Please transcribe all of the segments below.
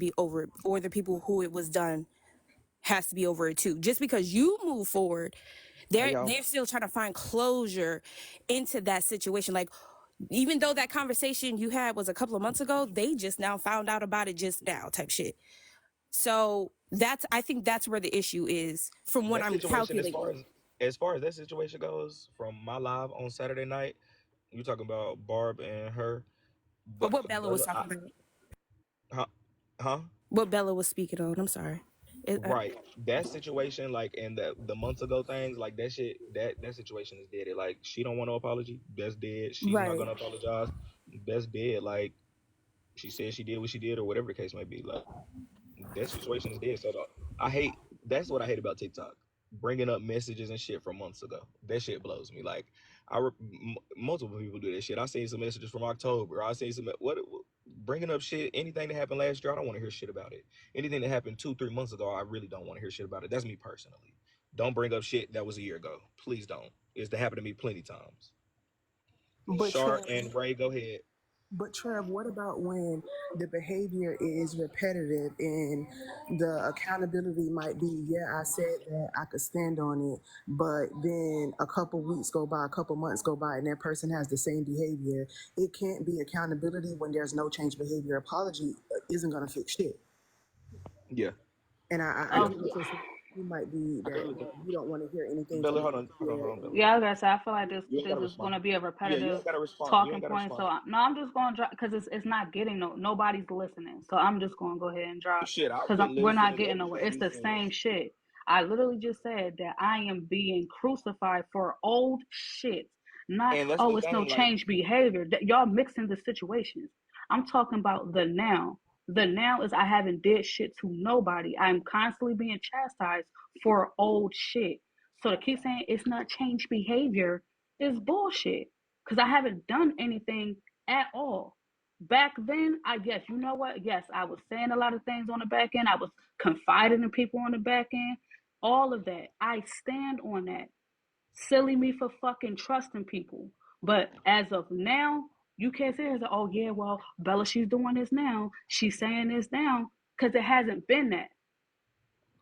be over it, or the people who it was done has to be over it too. Just because you move forward, Hey y'all. they're still trying to find closure into that situation. Like, even though that conversation you had was a couple of months ago, they just now found out about it just now, type shit. So I think that's where the issue is, from what That I'm situation, calculating. as far as that situation goes, from my live on Saturday night, you talking about Barb and her, But but what Bella was Bella, talking about, huh, huh? what Bella was speaking on, I'm sorry. Right. That situation, like, and the months ago things, like that shit, that situation is dead. Like, she don't want no apology. That's dead. She's not Right. gonna apologize. That's dead. Like, she said she did what she did, or whatever the case may be. Like, that situation is dead. So I hate. That's what I hate about TikTok. Bringing up messages and shit from months ago. That shit blows me. Like, multiple people do that shit. I seen some messages from October. I seen some bringing up shit. Anything that happened last year, I don't want to hear shit about it. Anything that happened 2 3 months ago, I really don't want to hear shit about it. That's me personally. Don't bring up shit that was a year ago. Please don't. It's happened to me plenty times. But Shar Trev, and Ray, go ahead. but Trev, what about when the behavior is repetitive and the accountability might be, yeah, I said that I could stand on it, but then a couple weeks go by, a couple months go by, and that person has the same behavior. It can't be accountability when there's no change behavior. Apology isn't going to fix shit. Yeah, And I yeah. get what you're saying. You might be I that agree with that. you don't want to hear anything Bella, from hold on, hold on, hold the on, Bella. Yeah, I was gonna say I feel like this You ain't this gotta is respond. gonna be a Yeah, you repetitive ain't gotta respond. You ain't talking gotta point. respond. So no, I'm just gonna drop because it's not getting nobody's listening. So I'm just gonna go ahead and drop Shit, I've because been we're not listening to getting nowhere. everything It's you the saying. same shit. I literally just said that I am being crucified for old shit. Not And that's the oh, it's no thing, like, change behavior. Y'all mixing the situations. I'm talking about the now. The now is I haven't did shit to nobody. I'm constantly being chastised for old shit. So to keep saying it's not change behavior is bullshit. Because I haven't done anything at all. Back then, I guess, you know what? Yes, I was saying a lot of things on the back end. I was confiding in people on the back end. All of that. I stand on that. Silly me for fucking trusting people. But as of now, you can't say, oh, yeah, well, Bella, she's doing this now. She's saying this now. Because it hasn't been that.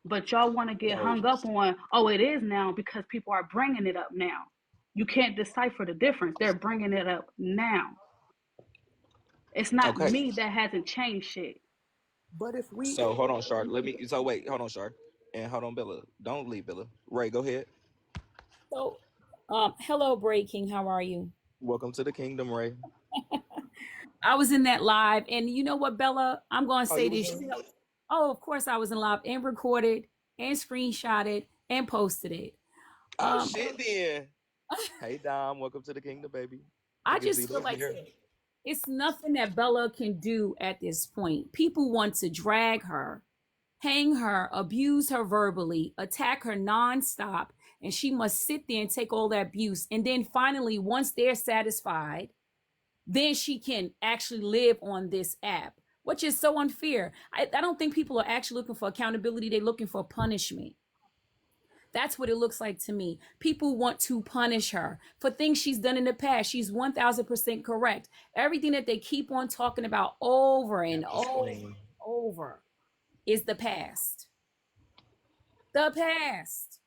But y'all want to get so hung up on, oh, it is now because people are bringing it up now. You can't decipher the difference. They're bringing it up now. It's not okay. me that hasn't changed shit. but if we So hold on, Shark. Let me. So wait, hold on, Shark, and hold on, Bella. Don't leave, Bella. Ray, go ahead. So, hello, Breaking. How are you? Welcome to the kingdom, Ray. I was in that live, and you know what, Bella? I'm going to Oh, say you was this. in? Oh, of course, I was in live and recorded and screenshotted and posted it. Oh Um, shit, then. Hey, Dom. Welcome to the kingdom, baby. I Good to see just you feel like here. it's nothing that Bella can do at this point. People want to drag her, hang her, abuse her verbally, attack her nonstop, and she must sit there and take all that abuse. And then finally, once they're satisfied, then she can actually live on this app, which is so unfair. I don't think people are actually looking for accountability. They're looking for punishment. That's what it looks like to me. People want to punish her for things she's done in the past. She's 1000% correct. Everything that they keep on talking about over and Tap the over screen. and over is the past. The past.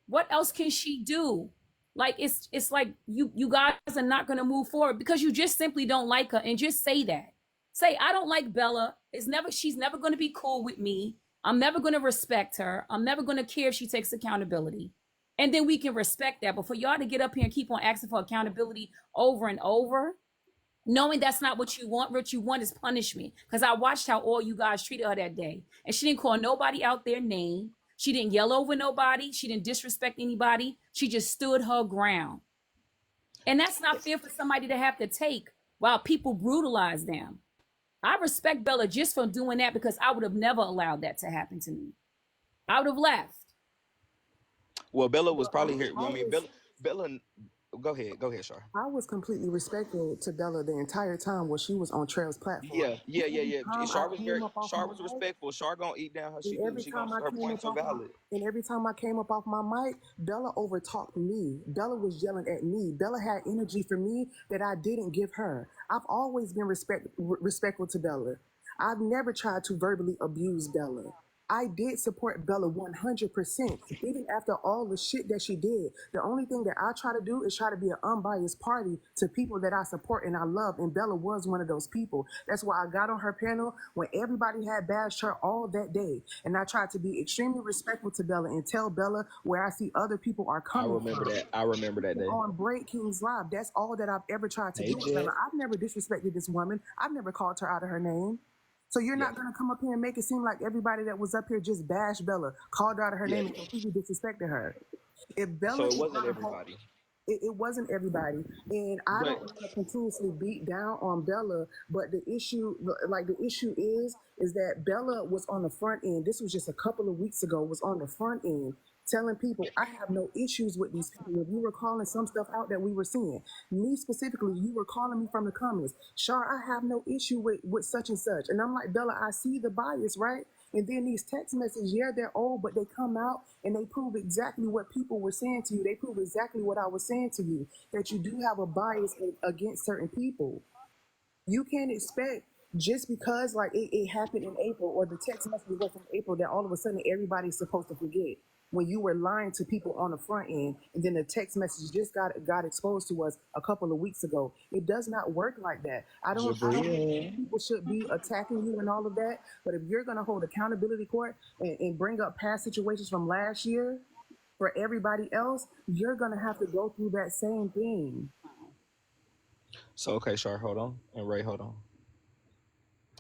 What else can she do? Like it's like you guys are not going to move forward because you just simply don't like her, and just say that. Say I don't like Bella. It's never She's never going to be cool with me. I'm never going to respect her. I'm never going to care if she takes accountability. And then we can respect that. But for y'all to get up here and keep on asking for accountability over and over, knowing that's not what you want is punishment. Because I watched how all you guys treated her that day. And she didn't call nobody out their name. She didn't yell over nobody. She didn't disrespect anybody. She just stood her ground. And that's not fair for somebody to have to take while people brutalize them. I respect Bella just for doing that because I would have never allowed that to happen to me. I would have left. Well, Bella was Well, probably here. I mean, Bella. Go ahead. Go ahead, Shar. I was completely respectful to Bella the entire time when she was on Trev's platform. Yeah, yeah, yeah, Every yeah. time I Shar was very. came up off Shar my was mic, respectful. Shar gonna eat down how and she do. every She gonna. time I Her came up points are off my valid. and every time I came up off my mic, Bella overtalked me. Bella was yelling at me. Bella had energy for me that I didn't give her. I've always been respectful to Bella. I've never tried to verbally abuse Bella. I did support Bella 100%. Even after all the shit that she did, the only thing that I try to do is try to be an unbiased party to people that I support and I love. And Bella was one of those people. That's why I got on her panel when everybody had bashed her all that day. And I tried to be extremely respectful to Bella and tell Bella where I see other people are I coming remember from. that. I remember that day. On Break King's Live, that's all that I've ever tried to Hey, do with Bella. Jet. I've never disrespected this woman. I've never called her out of her name. So you're Yeah. not gonna come up here and make it seem like everybody that was up here just bashed Bella, called her out of her Yeah. name, and completely disrespected her. If Bella So it is wasn't gonna hold, everybody. it wasn't everybody, and I But don't want to continuously beat down on Bella. But the issue, like the issue is that Bella was on the front end. This was just a couple of weeks ago. Was on the front end telling people I have no issues with these people. If you were calling some stuff out that we were seeing, me specifically, you were calling me from the comments. Shar, I have no issue with such and such, and I'm like, Bella, I see the bias, right? And then these text messages, yeah, they're old, but they come out and they prove exactly what people were saying to you. They prove exactly what I was saying to you, that you do have a bias against certain people. You can't expect just because like it happened in April or the text messages were from April that all of a sudden everybody's supposed to forget when you were lying to people on the front end and then the text message just got exposed to us a couple of weeks ago. It does not work like that. I don't think people should be attacking you and all of that, but if you're gonna hold accountability court and bring up past situations from last year for everybody else, you're gonna have to go through that same thing. So okay, Shar, hold on, and Ray, hold on.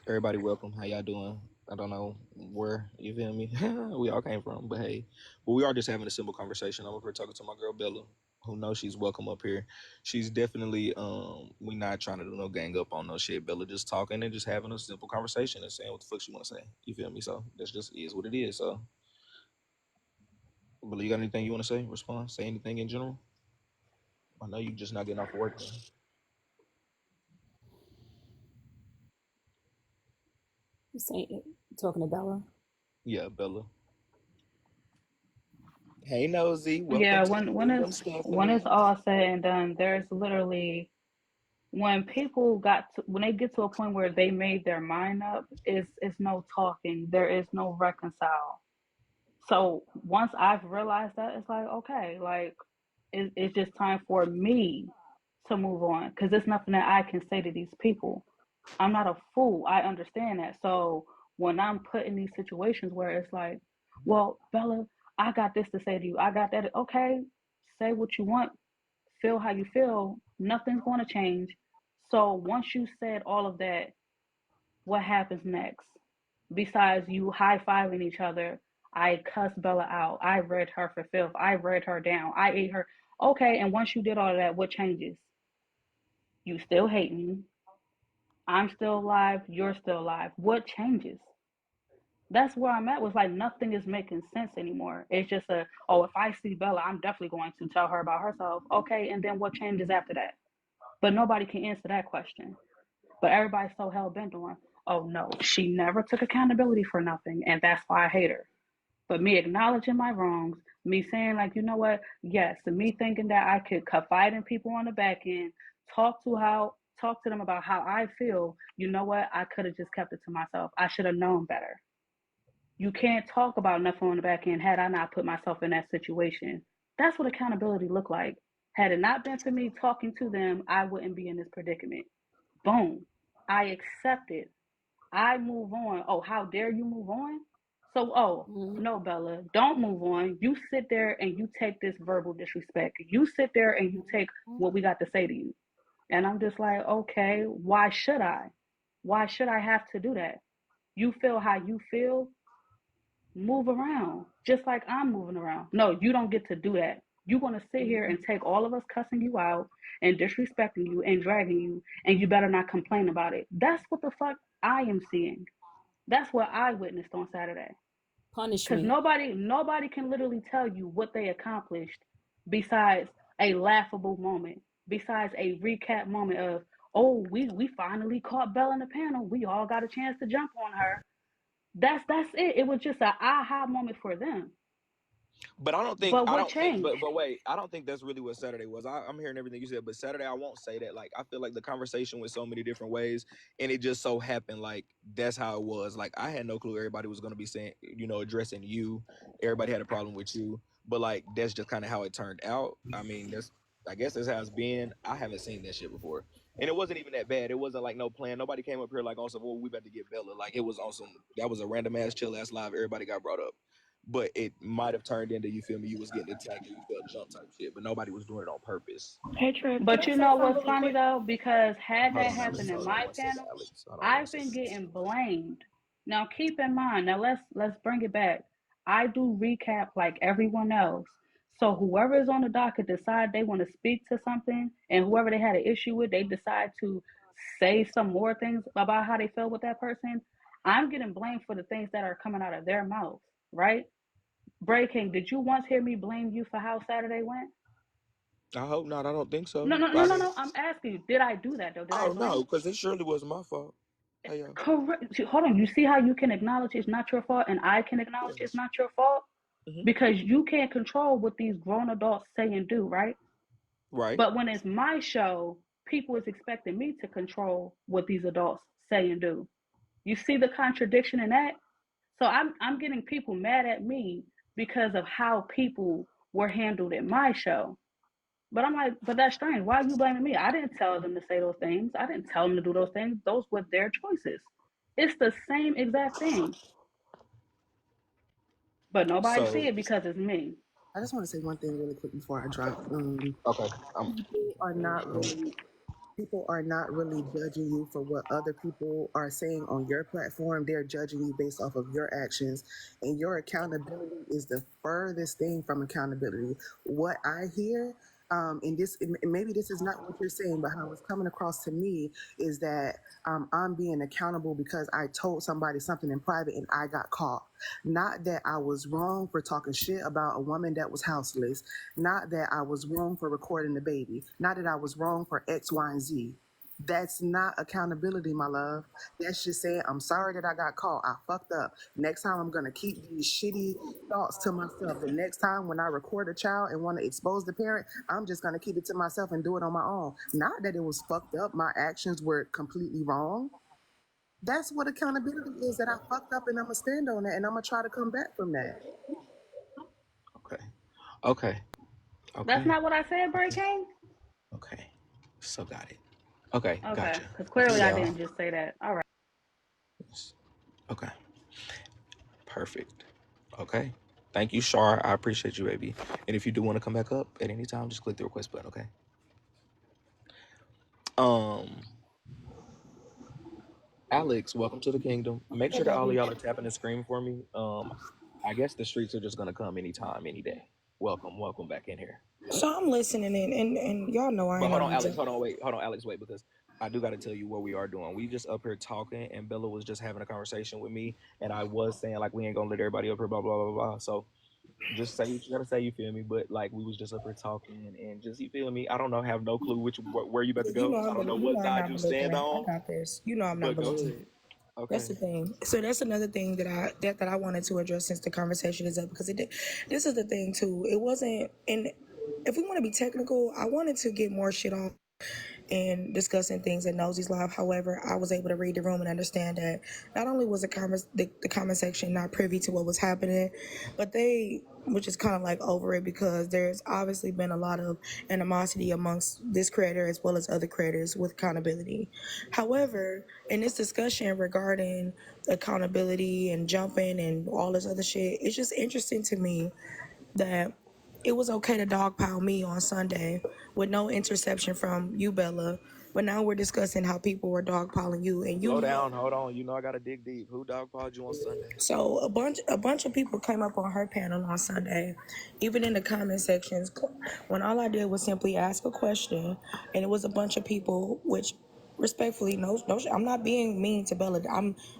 Everybody, welcome. How y'all doing? I don't know where you feel me. We all came from, but hey, we are just having a simple conversation. I'm up here talking to my girl Bella, who knows she's welcome up here. She's definitely we not trying to do no gang up on no shit. Bella just talking and just having a simple conversation and saying what the fuck she want to say. You feel me? So that's just is what it is. So, Bella, you got anything you want to say? Respond? Say anything in general? I know you just not getting off work. Man. You saying talking to Bella? Yeah, Bella. Hey, Nosy. Welcome Yeah, to the kingdom, when it's Stephanie. all said and done, there's literally when people when they get to a point where they made their mind up, it's no talking. There is no reconcile. So once I've realized that, it's like, okay, like it's just time for me to move on because there's nothing that I can say to these people. I'm not a fool. I understand that. So when I'm put in these situations where it's like, well, Bella, I got this to say to you. I got that. Okay, say what you want. Feel how you feel. Nothing's going to change. So once you said all of that, what happens next? Besides you high fiving each other, I cussed Bella out. I read her for filth. I read her down. I ate her. Okay, and once you did all of that, what changes? You still hate me. I'm still alive. You're still alive. What changes? That's where I'm at. Was like nothing is making sense anymore. It's just oh, if I see Bella, I'm definitely going to tell her about herself. Okay, and then what changes after that? But nobody can answer that question. But everybody's so hell bent on, oh no, she never took accountability for nothing, and that's why I hate her. But me acknowledging my wrongs, me saying like, you know what, yes, and me thinking that I could confide in people on the back end, talk to them about how I feel. You know what? I could have just kept it to myself. I should have known better. You can't talk about nothing on the back end had I not put myself in that situation. That's what accountability looked like. Had it not been for me talking to them, I wouldn't be in this predicament. Boom. I accept it. I move on. Oh, how dare you move on? So, oh, no, Bella, don't move on. You sit there and you take this verbal disrespect. You sit there and you take what we got to say to you. And I'm just like, okay, why should I? Why should I have to do that? You feel how you feel, move around just like I'm moving around. No, you don't get to do that. You're going to sit here and take all of us cussing you out and disrespecting you and dragging you, and you better not complain about it. That's what the fuck I am seeing. That's what I witnessed on Saturday. Because Punishment. nobody can literally tell you what they accomplished besides a laughable moment, besides a recap moment of, oh, we finally caught Belle in the panel. We all got a chance to jump on her. That's it. It was just an aha moment for them. But I don't think But what changed? but wait, I don't think that's really what Saturday was. I'm hearing everything you said, but Saturday I won't say that. Like I feel like the conversation went so many different ways, and it just so happened like that's how it was. Like I had no clue everybody was gonna be saying, addressing you. Everybody had a problem with you, but like that's just kind of how it turned out. I mean, I guess that's how it's been. I haven't seen that shit before, and it wasn't even that bad. It wasn't like no plan. Nobody came up here like on some, well, we about to get Bella. Like it was on some. That was a random ass chill ass live. Everybody got brought up. But it might have turned into, you feel me, you was getting attacked and you felt jump type shit, but nobody was doing it on purpose. Hey Trip, can But I you say know something what's really funny quick? though? Because had Hold that on, Alex. happened in Hold on my one second, panel, Alex. Hold on one I've been second. getting blamed. Now keep in mind, now let's bring it back. I do recap like everyone else. So whoever is on the docket decide they want to speak to something, and whoever they had an issue with, they decide to say some more things about how they feel with that person. I'm getting blamed for the things that are coming out of their mouths, right? Bray King, did you once hear me blame you for how Saturday went? I hope not. I don't think No, so. no, no, I no, mean, no. I'm asking you, did I do that though? Did I oh no, blame? because it surely was my fault. Hey, yo. Correct. Hold on. You see how you can acknowledge it's not your fault, and I can acknowledge it's Yes. not your fault Hmm. because you can't control what these grown adults say and do, right? Right. But when it's my show, people is expecting me to control what these adults say and do. You see the contradiction in that? So I'm getting people mad at me because of how people were handled at my show. But I'm like, but that's strange. Why are you blaming me? I didn't tell them to say those things. I didn't tell them to do those things. Those were their choices. It's the same exact thing. But nobody So, see it because it's me. I just want to say one thing really quick before I drop. okay. People are not really judging you for what other people are saying on your platform. They're judging you based off of your actions, and your accountability is the furthest thing from accountability. What I hear, and maybe this is not what you're saying, but how it's coming across to me is that I'm being accountable because I told somebody something in private and I got caught. Not that I was wrong for talking shit about a woman that was houseless. Not that I was wrong for recording the baby. Not that I was wrong for X, Y, and Z. That's not accountability, my love. That's just saying, I'm sorry that I got caught. I fucked up. Next time, I'm going to keep these shitty thoughts to myself. The next time when I record a child and want to expose the parent, I'm just going to keep it to myself and do it on my own. Not that it was fucked up. My actions were completely wrong. That's what accountability is, that I fucked up and I'm going to stand on that and I'm going to try to come back from that. Okay. Okay. That's Okay. not what I said, Bray King. Okay. So got it. Okay. Okay, Gotcha. because clearly I Yeah. didn't just say that. All right. Okay. Perfect. Okay. Thank you, Shar. I appreciate you, baby. And if you do want to come back up at any time, just click the request button, okay? Alex, welcome to the kingdom. Make Hey sure that all of baby. y'all are tapping the screen for me. I guess the streets are just gonna come anytime, any day. Welcome back in here. So I'm listening in, and y'all know I But ain't hold gonna on, be Alex. jumping. Hold on, Alex. Wait, because I do got to tell you what we are doing. We just up here talking, and Bella was just having a conversation with me, and I was saying like we ain't gonna let everybody up here, blah blah blah blah. So just say what you gotta say, you feel me? But like we was just up here talking, and just you feel me? I don't know, have no clue where you about Yeah, to go. I don't know you what know I'm side not you stand belligerent. I on, got this. You know I'm not but go belligerent. ahead. That's Okay. the thing. So that's another thing that I wanted to address since the conversation is up, because this is the thing too. It wasn't, and if we want to be technical, I wanted to get more shit off and discussing things in Nosey's Live. However, I was able to read the room and understand that not only was the comment section not privy to what was happening, but they were just kind of like over it, because there's obviously been a lot of animosity amongst this creator as well as other creators with accountability. However, in this discussion regarding accountability and jumping and all this other shit, it's just interesting to me that it was okay to dogpile me on Sunday with no interception from you, Bella. But now we're discussing how people were dogpiling you, and Slow you. down, hold on. You know I gotta dig deep. Who dogpiled you on Sunday? So a bunch of people came up on her panel on Sunday, even in the comment sections, when all I did was simply ask a question, and it was a bunch of people, which Respectfully, no, I'm not being mean to Bella.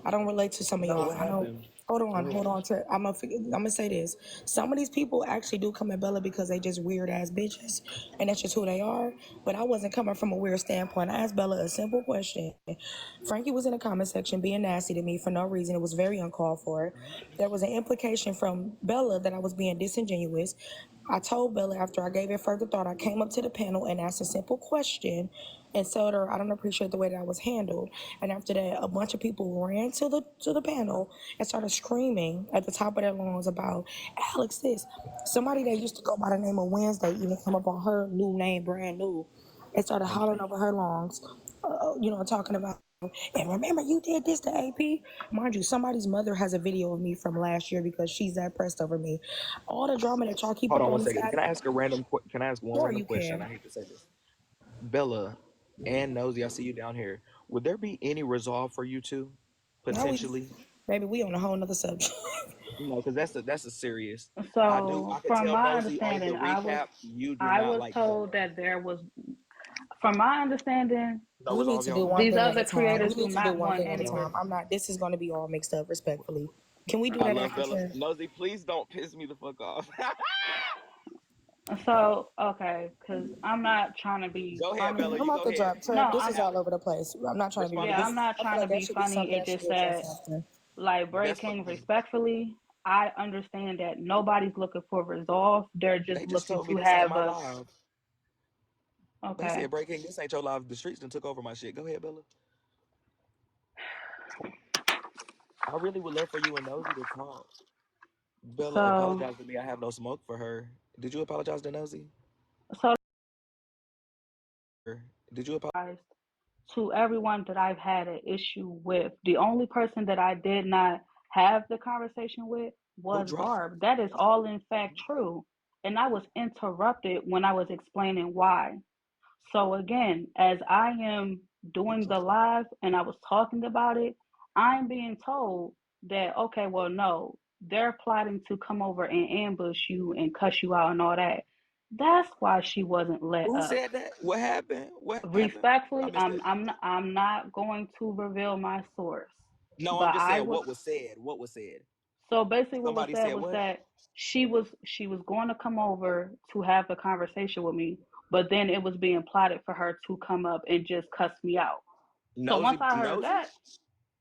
I don't relate to some of No, y'all. what I know. happened? Hold Go on, ahead. hold on. I'm gonna say this. Some of these people actually do come at Bella because they just weird ass bitches, and that's just who they are. But I wasn't coming from a weird standpoint. I asked Bella a simple question. Frankie was in the comment section being nasty to me for no reason. It was very uncalled for. There was an implication from Bella that I was being disingenuous. I told Bella after I gave it further thought, I came up to the panel and asked a simple question and told her I don't appreciate the way that I was handled. And after that, a bunch of people ran to the panel and started screaming at the top of their lungs about Alex this. Somebody that used to go by the name of Wednesday even come up on her new name, brand new, and started hollering over her lungs, talking about, and remember you did this to AP? Mind you, somebody's mother has a video of me from last year because she's that pressed over me. All the drama that y'all keep Hold up on on one this second. app, Can I ask one sure random you question? can. I hate to say this. Bella and Nosy, I see you down here. Would there be any resolve for you two, Now potentially? we on a whole nother subject. No, because that's a serious. I So could from tell my Nosy on the understanding, recap you do I not was like told Bella. that there was, from my understanding, No We need resolve, to do y'all. one these thing at other a time. creators We do need to do not one want thing at a any time. This is going to be all mixed up, respectfully. Can we do I that love after Bella. 10? Nosy, please don't piss me the fuck off. So, okay, because I'm not trying to be Go ahead, Bella. funny. You I'm off go the ahead. drop. No, Trev, this You is I'm, have all it. over the place. I'm not trying to be Respond rude. to yeah, This, I'm not I feel trying to like that be should be funny. something It that should just be addressed that, after. like, That's Breaking fine. respectfully, I understand that nobody's looking for resolve. They're just They just looking told me to this ain't have my a, live. They okay. said, Breaking, this ain't your live. The streets done took over my shit. Go ahead, Bella. I really would love for you and Nosy to talk. Bella So, apologized to me. I have no smoke for her. Did you apologize to Nosy? so Did you apologize? guys, to everyone that I've had an issue with, the only person that I did not have the conversation with Who was dropped? Barb. That is all in fact true. And I was interrupted when I was explaining why. So again, as I am doing the live and I was talking about it, I'm being told that, okay, well, no, they're plotting to come over and ambush you and cuss you out and all that. That's why she wasn't let Who up. said that? What happened? What happened? I Respectfully, missed it. I'm not going to reveal my source, No, I'm but just I saying was, what was said. What was said? so basically what was Somebody said said was what? that she was going to come over to have a conversation with me, but then it was being plotted for her to come up and just cuss me out. So once Nosy, I heard nosy, that,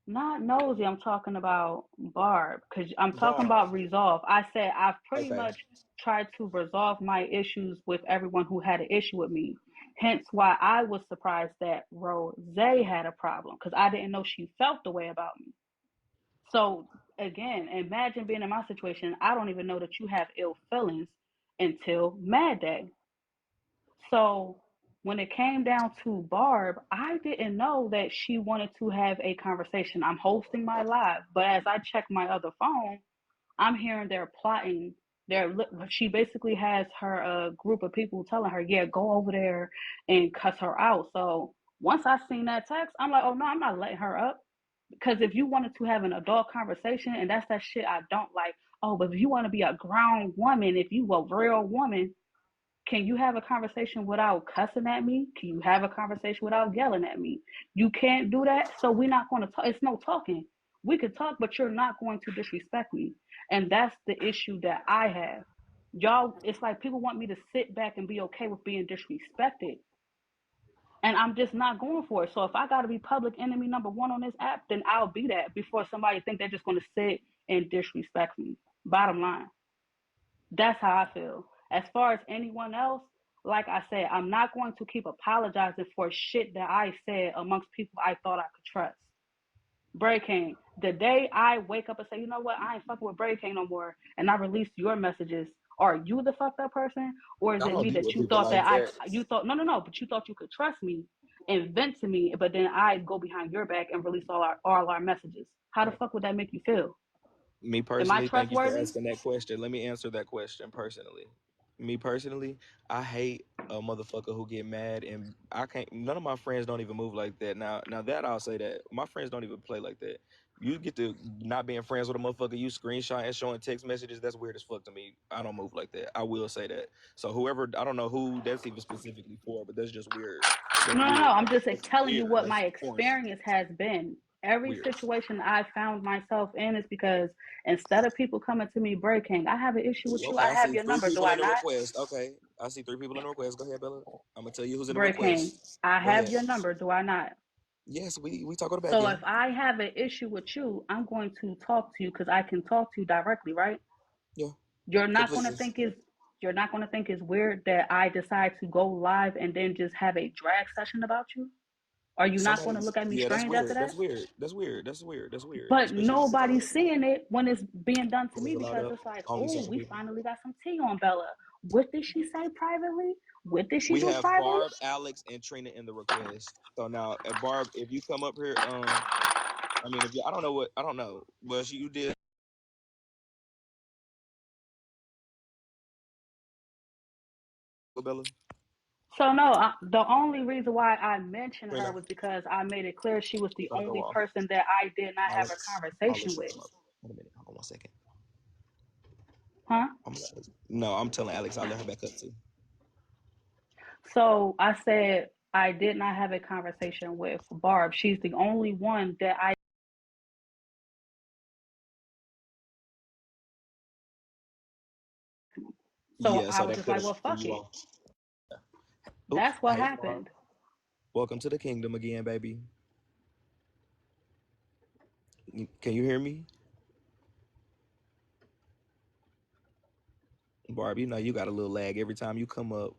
not Nosy, I'm talking about Barb, because I'm talking Barb. about resolve. I said I've pretty Okay. much tried to resolve my issues with everyone who had an issue with me. Hence why I was surprised that Rose had a problem, because I didn't know she felt the way about me. So again, imagine being in my situation. I don't even know that you have ill feelings until Mad Day. So when it came down to Barb, I didn't know that she wanted to have a conversation. I'm hosting my live, but as I check my other phone, I'm hearing they're plotting. She basically has her group of people telling her, "Yeah, go over there and cuss her out." So once I seen that text, I'm like, "Oh no, I'm not letting her up." Because if you wanted to have an adult conversation, and that's that shit I don't like. Oh, but if you want to be a grown woman, if you a real woman, can you have a conversation without cussing at me? Can you have a conversation without yelling at me? You can't do that. So we're not going to talk. It's no talking. We could talk, but you're not going to disrespect me. And that's the issue that I have. Y'all, it's like people want me to sit back and be okay with being disrespected. And I'm just not going for it. So if I got to be public enemy number one on this app, then I'll be that before somebody think they're just going to sit and disrespect me. Bottom line. That's how I feel. As far as anyone else, like I said, I'm not going to keep apologizing for shit that I said amongst people I thought I could trust. Bray King, the day I wake up and say, you know what, I ain't fucking with Bray King no more, and I release your messages, are you the fucked up person, or is I it don't me deal that with you people thought like that that. you thought no, but you thought you could trust me and vent to me, but then I go behind your back and release all our messages? How the fuck would that make you feel? Me Am I personally, thank you for trustworthy? asking that question. Let me answer that question personally. Me personally, I hate a motherfucker who get mad and I can't. None of my friends don't even move like that. Now that I'll say that my friends don't even play like that. You get to not being friends with a motherfucker, you screenshot and showing text messages. That's weird as fuck to me. I don't move like that. I will say that. So whoever, I don't know who that's even specifically for, but that's just weird. That's No, weird. I'm just That's telling you weird. what That's my foreign. experience has been. Every Weird. situation I found myself in is because instead of people coming to me breaking, I have an issue with you. Okay, I I have see your three number, do people I in the not? request. Okay, I see 3 people in the request. Go ahead, Bella. I'm gonna tell you who's in the Breaking, request. I Go have ahead. your number, do I not? Yes, we talk on the back So end. if I have an issue with you, I'm going to talk to you because I can talk to you directly, right? Yeah, You're not going to completely. think it's weird that I decide to go live and then just have a drag session about you. Are you not going Somebody, to look at me yeah, that's strange after weird. that? That's weird. That's weird. That's weird. That's weird. But Especially if nobody's seeing it when it's being done to it's me allowed because up. it's like, Only oh, certain we people. finally got some tea on Bella. What did she say privately? What did she We do have privately? Barb, Alex, and Trina in the request. So now, Barb, if you come up here, I mean, if you, I don't know, but you did, Bella, So no, the only reason why I mentioned her Trina. was because I made it clear she was the Let her go only off. person that I did not have a Alex, I'll conversation let you with. come up. Wait a minute. Hold on 1 second. Huh? No, I'm telling Alex I'll let her back up too. So I said I did not have a conversation with Barb. She's the only one that I. So Yeah, I so was that just could like, have well, threw fuck you it. off. Oops. That's what Hey, Barb. happened. Welcome to the kingdom again, baby. Can you hear me? Barb, you know you got a little lag. Every time you come up,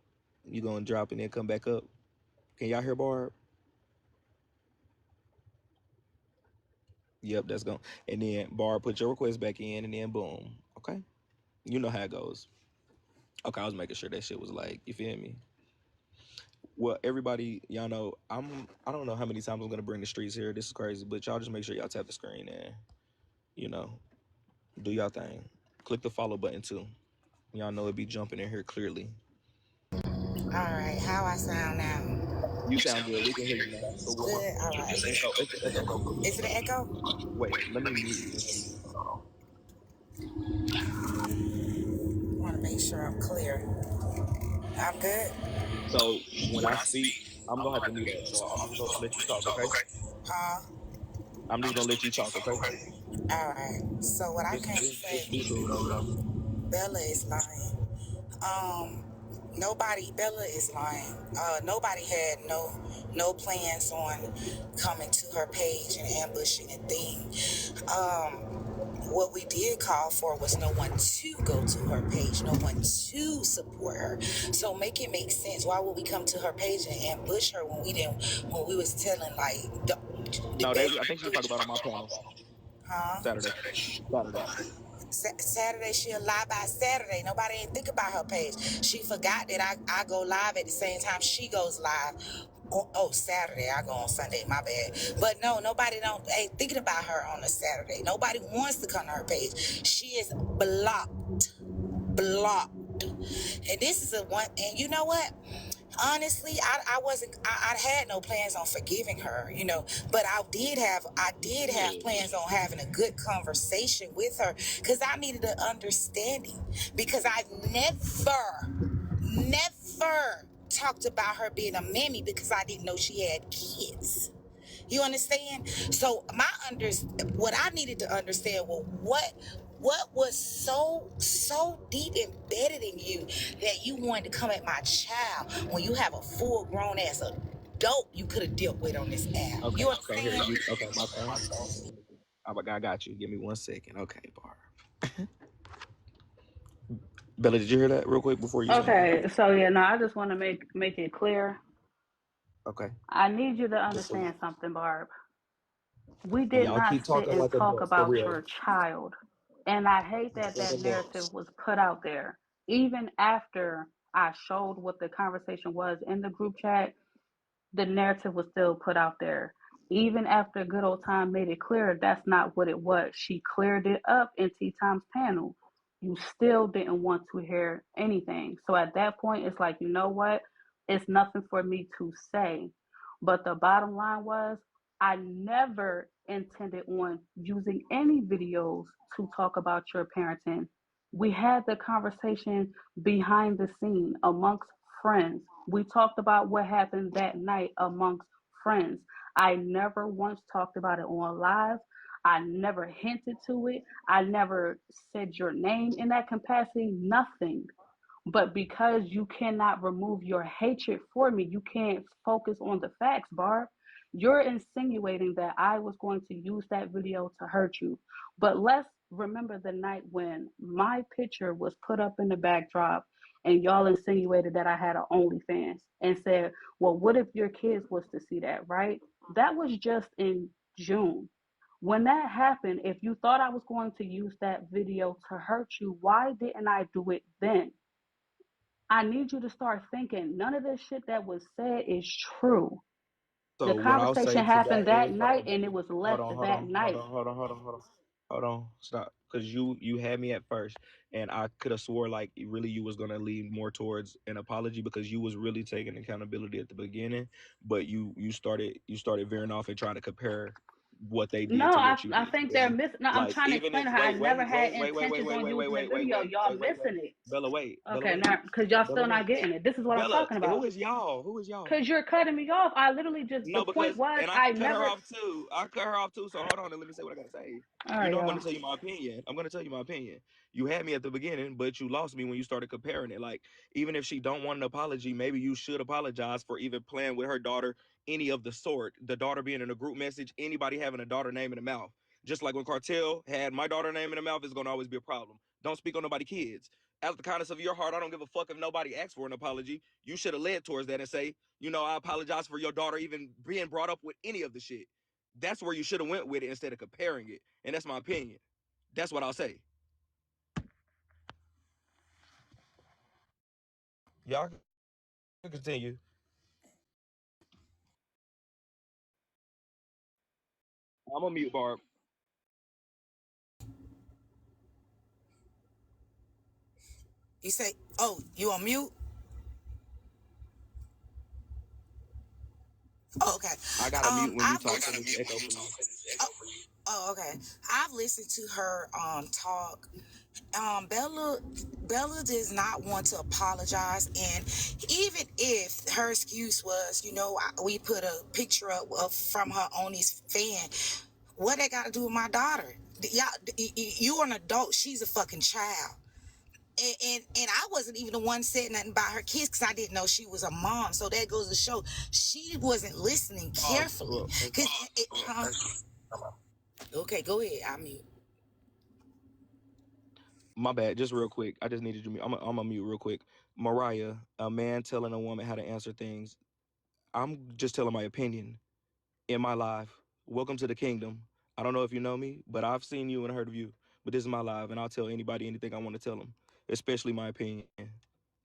you gonna drop and then come back up. Can y'all hear Barb? Yep, that's going. And then Barb, put your request back in, and then boom. Okay, you know how it goes. Okay, I was making sure that shit was like, you feel me? Well, everybody, y'all know I don't know how many times I'm gonna bring the streets here. This is crazy, but y'all just make sure y'all tap the screen and you know do y'all thing. Click the follow button too. Y'all know it be jumping in here clearly. All right, how I sound now? You sound good. We can hear you now. But Good. All it's right. an echo. It's an echo for me. Is it an echo? Wait, let me mute you and see. Hold I want to make sure I'm clear. I'm good. on. So when I speak, I'm gonna have to mute up. So I'm just gonna let you talk, okay? Huh? I'm just gonna let you talk, okay? All right. So what I came to Just say, be cool though. Bella is lying. Um, Bella is lying. Nobody had no plans on coming to her page and ambushing a thing. What we did call for was no one to go to her page, no one to support her. So make it make sense. Why would we come to her page and ambush her when we was telling like the No, best? I think she was talking about on my panel Huh? Saturday. Saturday. Saturday she'll lie by Saturday. Nobody ain't think about her page. She forgot that I go live at the same time she goes live. Oh, Saturday. I go on Sunday, my bad. But no, nobody ain't thinking about her on a Saturday. Nobody wants to come to her page. She is blocked. And this is and you know what? Honestly, I had no plans on forgiving her, but I did have plans on having a good conversation with her because I needed an understanding because I never talked about her being a mammy because I didn't know she had kids. You understand? So what I needed to understand was what was so deep embedded in you that you wanted to come at my child when you have a full grown ass adult you could have dealt with on this app. Okay, You so here understand? you okay, my phone. I got you. Give me 1 second. Okay, Barb. Bella, did you hear that real quick before you say anything? Okay, so yeah, no, I just want to make it clear. Okay. I need you to Just so understand something, Barb. We and did y'all not keep sit talking and like talk adults for about real. your child. And I hate that Like that narrative adults. was put out there. Even after I showed what the conversation was in the group chat, the narrative was still put out there. Even after Good Old Time made it clear that's not what it was. She cleared it up in Tea Time's panel. You still didn't want to hear anything. So at that point, it's like, you know what? It's nothing for me to say. But the bottom line was, I never intended on using any videos to talk about your parenting. We had the conversation behind the scene amongst friends. We talked about what happened that night amongst friends. I never once talked about it on live. I never hinted to it. I never said your name in that capacity, nothing. But because you cannot remove your hatred for me, you can't focus on the facts, Barb. You're insinuating that I was going to use that video to hurt you. But let's remember the night when my picture was put up in the backdrop and y'all insinuated that I had an OnlyFans and said, well, what if your kids was to see that, right? That was just in June. When that happened, if you thought I was going to use that video to hurt you, why didn't I do it then? I need you to start thinking none of this shit that was said is true. The So what I'll say conversation to happened that that is, night and it was hold left on, hold that on, hold night. on, hold on, hold on, hold on, hold on, stop. Because you had me at first, and I could have swore like really you was gonna lean more towards an apology because you was really taking accountability at the beginning, but you started veering off and trying to compare what they No, did to what you I did. think You feel they're me? missing. No, I'm Like trying to even explain if to her. I wait, never wait, had wait, wait, wait, wait, intentions wait, on wait, wait, using the wait, wait, video. wait, Y'all wait, wait, wait. missing it. Bella, wait, Bella, Okay, wait, now because y'all Bella, still wait. not getting it. This is what I'm Bella, talking who about. is y'all? Who is y'all? Because you're cutting me off. I literally just, the No, point because was, and I I cut her never. off too. I cut her off too. So hold on and let me say what I gotta say. All You right, know I'm gonna y'all. tell you my opinion. I'm gonna tell you my opinion. You had me at the beginning, but you lost me when you started comparing it. Like even if she don't want an apology, maybe you should apologize for even playing with her daughter, any of the sort. The daughter being in a group message, anybody having a daughter name in the mouth. Just like when Cartel had my daughter name in the mouth, it's gonna always be a problem. Don't speak on nobody's kids. Out of the kindness of your heart, I don't give a fuck if nobody asks for an apology. You should have led towards that and say, I apologize for your daughter even being brought up with any of the shit. That's where you should have went with it instead of comparing it. And that's my opinion. That's what I'll say. Y'all can continue. I'm a mute, Barb. You say, oh, you on mute? Oh, okay. I got a mute when you I've talk because listened. it's echo for you. Oh, okay. I've listened to her talk. Bella does not want to apologize, and even if her excuse was, we put a picture up from her OnlyFans, what that got to do with my daughter? Y'all, you're an adult. She's a fucking child. And I wasn't even the one saying nothing about her kids because I didn't know she was a mom. So that goes to show she wasn't listening carefully. Okay, go ahead. I mute. My bad. Just real quick. I just needed you. I'm a mute real quick. Mariah, a man telling a woman how to answer things. I'm just telling my opinion in my life. Welcome to the kingdom. I don't know if you know me, but I've seen you and heard of you. But this is my life, and I'll tell anybody anything I want to tell them, especially my opinion.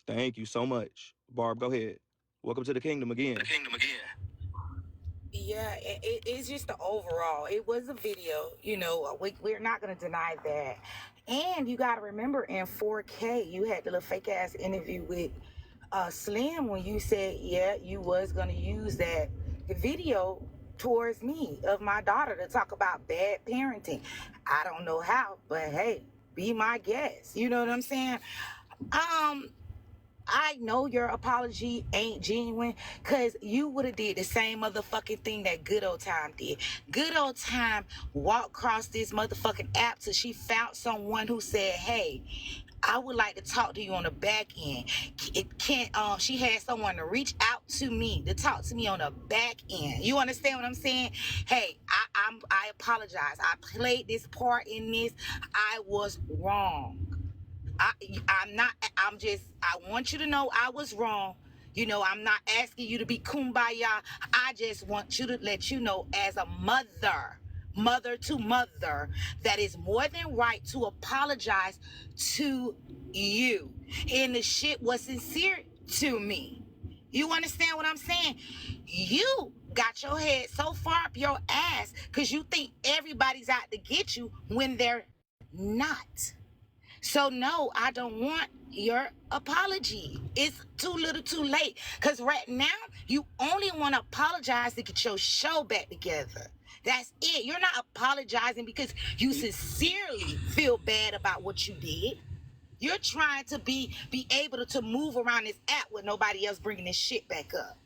Thank you so much. Barb, go ahead. Welcome to the kingdom again. Yeah, it's just the overall. It was a video, we're not going to deny that. And you got to remember in 4K, you had the little fake ass interview with Slim when you said, yeah, you was going to use the video towards me of my daughter to talk about bad parenting. I don't know how, but hey, be my guest. You know what I'm saying? I know your apology ain't genuine because you would have did the same motherfucking thing that Good Old Time did. Good Old Time walked across this motherfucking app till she found someone who said, hey, I would like to talk to you on the back end. It can't. She had someone to reach out to me to talk to me on the back end. You understand what I'm saying? Hey, I apologize. I played this part in this. I was wrong. I want you to know I was wrong. I'm not asking you to be kumbaya. I just want you to let you know as a mother to mother, that is more than right to apologize to you. And the shit was sincere to me. You understand what I'm saying? You got your head so far up your ass because you think everybody's out to get you when they're not. So no, I don't want your apology. It's too little too late. Because right now, you only want to apologize to get your show back together. That's it. You're not apologizing because you sincerely feel bad about what you did. You're trying to be able to move around this app with nobody else bringing this shit back up.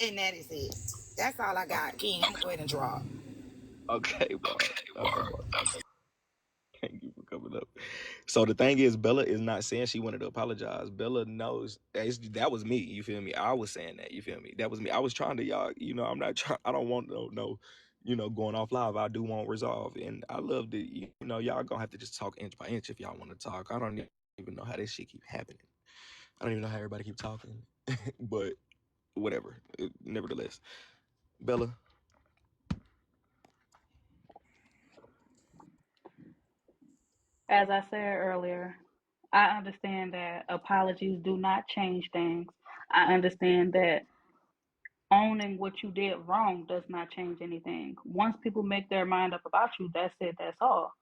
And that is it. That's all I got. King, I'm gonna go ahead and draw. Okay, bro. Okay, bro. Thank you for coming up. So the thing is, Bella is not saying she wanted to apologize. Bella knows that was me. You feel me? I was saying that. You feel me? That was me. I was trying to y'all. You know, I'm not trying. I don't want no. You know, going off live. I do want resolve, and I love that. You know, y'all gonna have to just talk inch by inch if y'all want to talk. I don't even know how this shit keep happening. I don't even know how everybody keep talking, but whatever. Nevertheless, Bella. As I said earlier, I understand that apologies do not change things. I understand that owning what you did wrong does not change anything. Once people make their mind up about you, that's it, that's all.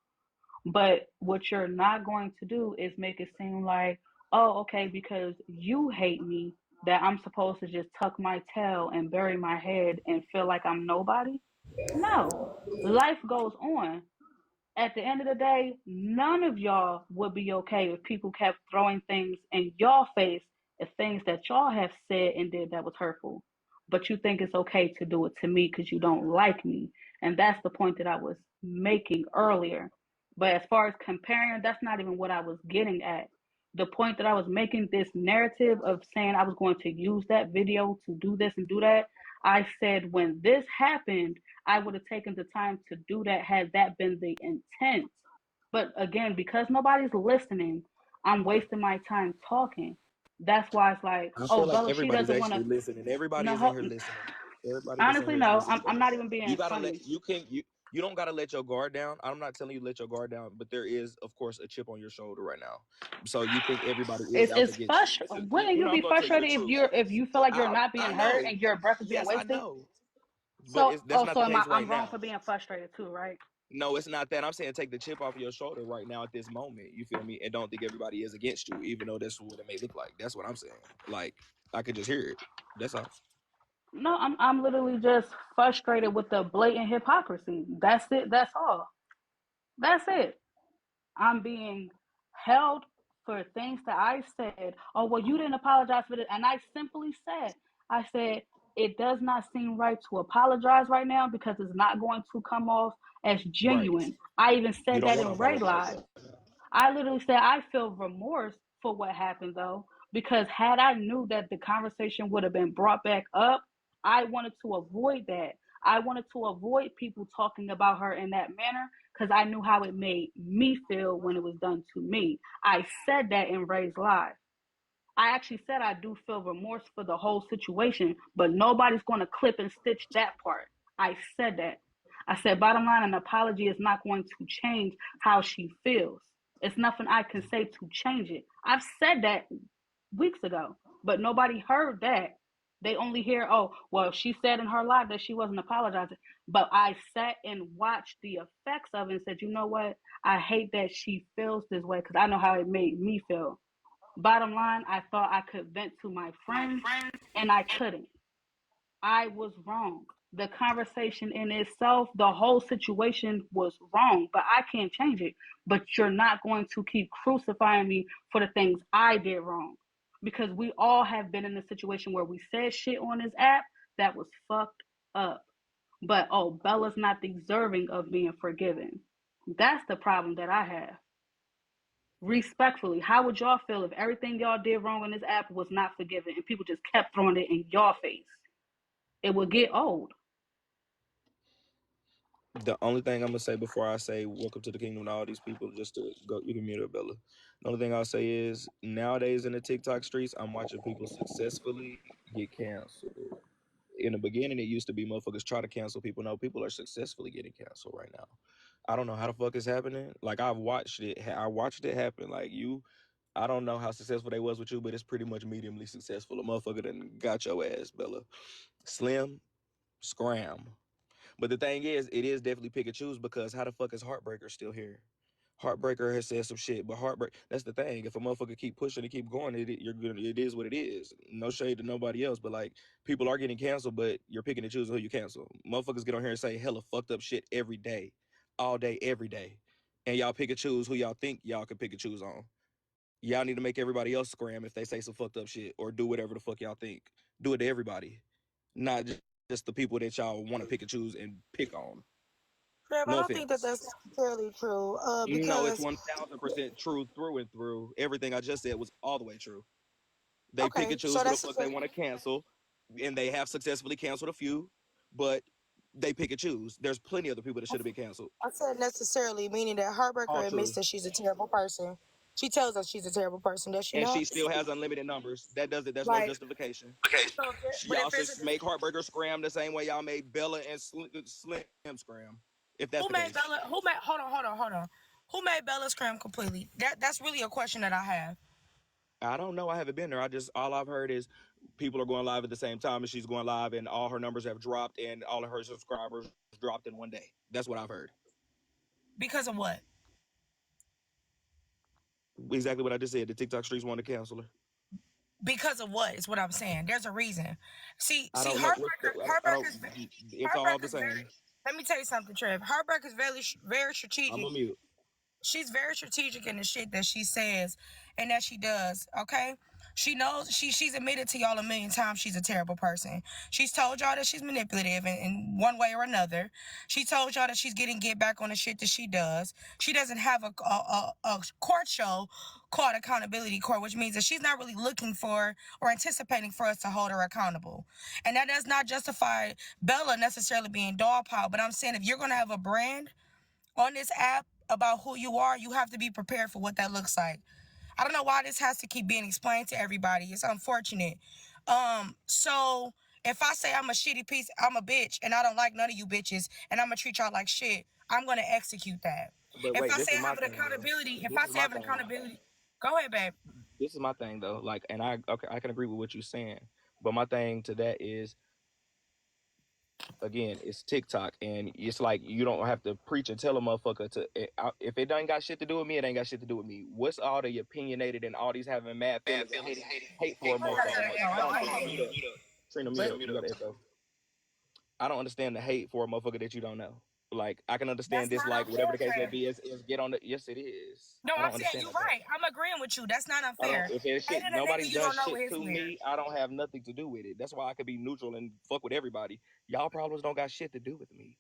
But what you're not going to do is make it seem like, oh, okay, because you hate me, that I'm supposed to just tuck my tail and bury my head and feel like I'm nobody. No, life goes on. At the end of the day, none of y'all would be okay if people kept throwing things in y'all face as things that y'all have said and did that was hurtful. But you think it's okay to do it to me because you don't like me. And that's the point that I was making earlier. But as far as comparing, that's not even what I was getting at. The point that I was making, this narrative of saying I was going to use that video to do this and do that, I said when this happened, I would have taken the time to do that had that been the intent. But again, because nobody's listening, I'm wasting my time talking. That's why it's like, I oh, feel like Bella, she everybody's doesn't want actually to. listening. Everybody is in No, here listening. Everybody that's in honestly, here is no. listening. I'm not even You being gotta let funny. you don't gotta let your guard down. I'm not telling you to let your guard down, but there is, of course, a chip on your shoulder right now. So you think everybody is out to It's get you. frustrating. Wouldn't You you know, I'm be gonna tell you the frustrated truth. if you feel like you're not I being heard know. and your breath is being Yes, I wasted? know. But So, that's oh, not so the am I? case I'm right wrong now. for being frustrated too, right? No, it's not that. I'm saying take the chip off your shoulder right now at this moment. You feel me? And don't think everybody is against you, even though that's what it may look like. That's what I'm saying. Like I could just hear it. That's all. No, I'm literally just frustrated with the blatant hypocrisy. That's it. That's all. That's it. I'm being held for things that I said. Oh, well, you didn't apologize for it. And I simply said, I said, it does not seem right to apologize right now because it's not going to come off as Right. genuine. I even You said don't that want to in Ray apologize Live. right now. I literally said I feel remorse for what happened though, because had I knew that the conversation would have been brought back up, I wanted to avoid that. I wanted to avoid people talking about her in that manner because I knew how it made me feel when it was done to me. I said that in Ray's Live. I actually said I do feel remorse for the whole situation, but nobody's going to clip and stitch that part. I said that. I said, bottom line, an apology is not going to change how she feels. It's nothing I can say to change it. I've said that weeks ago, but nobody heard that. They only hear, oh, well, she said in her life that she wasn't apologizing. But I sat and watched the effects of it and said, you know what? I hate that she feels this way because I know how it made me feel. Bottom line, I thought I could vent to my friends and I couldn't. I was wrong. The conversation in itself, the whole situation was wrong, but I can't change it. But you're not going to keep crucifying me for the things I did wrong. Because we all have been in a situation where we said shit on this app that was fucked up. But oh, Bella's not deserving of being forgiven. That's the problem that I have. Respectfully, how would y'all feel if everything y'all did wrong on this app was not forgiven and people just kept throwing it in your face? It would get old. The only thing I'm gonna say before I say welcome to the kingdom to all these people, just to go, you can mute her, Bella. The only thing I'll say is nowadays in the TikTok streets, I'm watching people successfully get canceled. In the beginning, it used to be motherfuckers try to cancel people. No, people are successfully getting canceled right now. I don't know how the fuck it's happening. Like I've watched it. I watched it happen. Like you, I don't know how successful they was with you, but it's pretty much mediumly successful. A motherfucker done got your ass, Bella. Slim, scram. But the thing is, it is definitely pick and choose because how the fuck is Heartbreaker still here? Heartbreaker has said some shit, but that's the thing. If a motherfucker keep pushing and keep going, it is what it is. No shade to nobody else, but like people are getting canceled, but you're picking and choosing who you cancel. Motherfuckers get on here and say hella fucked up shit every day, all day, every day, and y'all pick and choose who y'all think y'all can pick and choose on. Y'all need to make everybody else scram if they say some fucked up shit or do whatever the fuck y'all think. Do it to everybody, not just the people that y'all want to pick and choose and pick on. Trev, I No don't think that offense. that's necessarily true. No, it's Because 1000% true through and through. Everything I just said was all the way true. They pick okay, and choose so who the that's fuck they want to cancel, and they have successfully canceled a few, but they pick and choose. There's plenty of other people that should have been canceled. I said necessarily, meaning that All Heartbreaker admits true. that she's a terrible person. She tells us she's a terrible person, does she And she not? still has unlimited numbers. That's no Like, justification. so but Y'all if should it's make Heartbreaker scram the same way y'all made Bella and Slim scram, if that's who the made case. Bella? Who made? Hold on. Who made Bella scram completely? That's really a question that I have. I don't know. I haven't been there. All I've heard is people are going live at the same time, and she's going live, and all her numbers have dropped, and all of her subscribers dropped in one day. That's what I've heard. Because of what? Exactly what I just said. The TikTok streets want to cancel her. Because of what is what I'm saying. There's a reason. See, I don't know. I don't. It's all the Heartbreaker's same. very. Let me tell you something, Trev. Heartbreaker's very I'm strategic. a mute. She's very strategic in the shit that she says and that she does, okay? She knows she's admitted to y'all a million times she's a terrible person. She's told y'all that she's manipulative in one way or another. She told y'all that she's getting get back on the shit that she does. She doesn't have a court show called Accountability Court, which means that she's not really looking for or anticipating for us to hold her accountable. And that does not justify Bella necessarily being dogpile, but I'm saying if you're going to have a brand on this app about who you are, you have to be prepared for what that looks like. I don't know why this has to keep being explained to everybody. It's unfortunate. So if I say I'm a shitty piece, I'm a bitch, and I don't like none of you bitches, and I'm gonna treat y'all like shit, I'm gonna execute that. But If wait, I this say is I my have an thing, though. accountability, if This I is say I my have an thing. accountability, go ahead, babe. This is my thing, though. Like, and I can agree with what you're saying, but my thing to that is, again, it's TikTok, and it's like you don't have to preach and tell a motherfucker to if it ain't got shit to do with me, it ain't got shit to do with me. What's all the opinionated and all these having mad feelings and hate for a motherfucker? Like, I don't think Trina, mute up. You got to echo. I don't understand the hate for a motherfucker that you don't know. Like, I can understand That's not dislike, whatever the unfair, case may Trev. be. Is get on the. Yes, it is. No, I I'm don't saying understand you're that part. right. I'm agreeing with you. That's not I don't. unfair. If it's shit, Hating a nobody nigga you does don't know shit his to weird. me. I don't have nothing to do with it. That's why I could be neutral and fuck with everybody. Y'all problems don't got shit to do with me.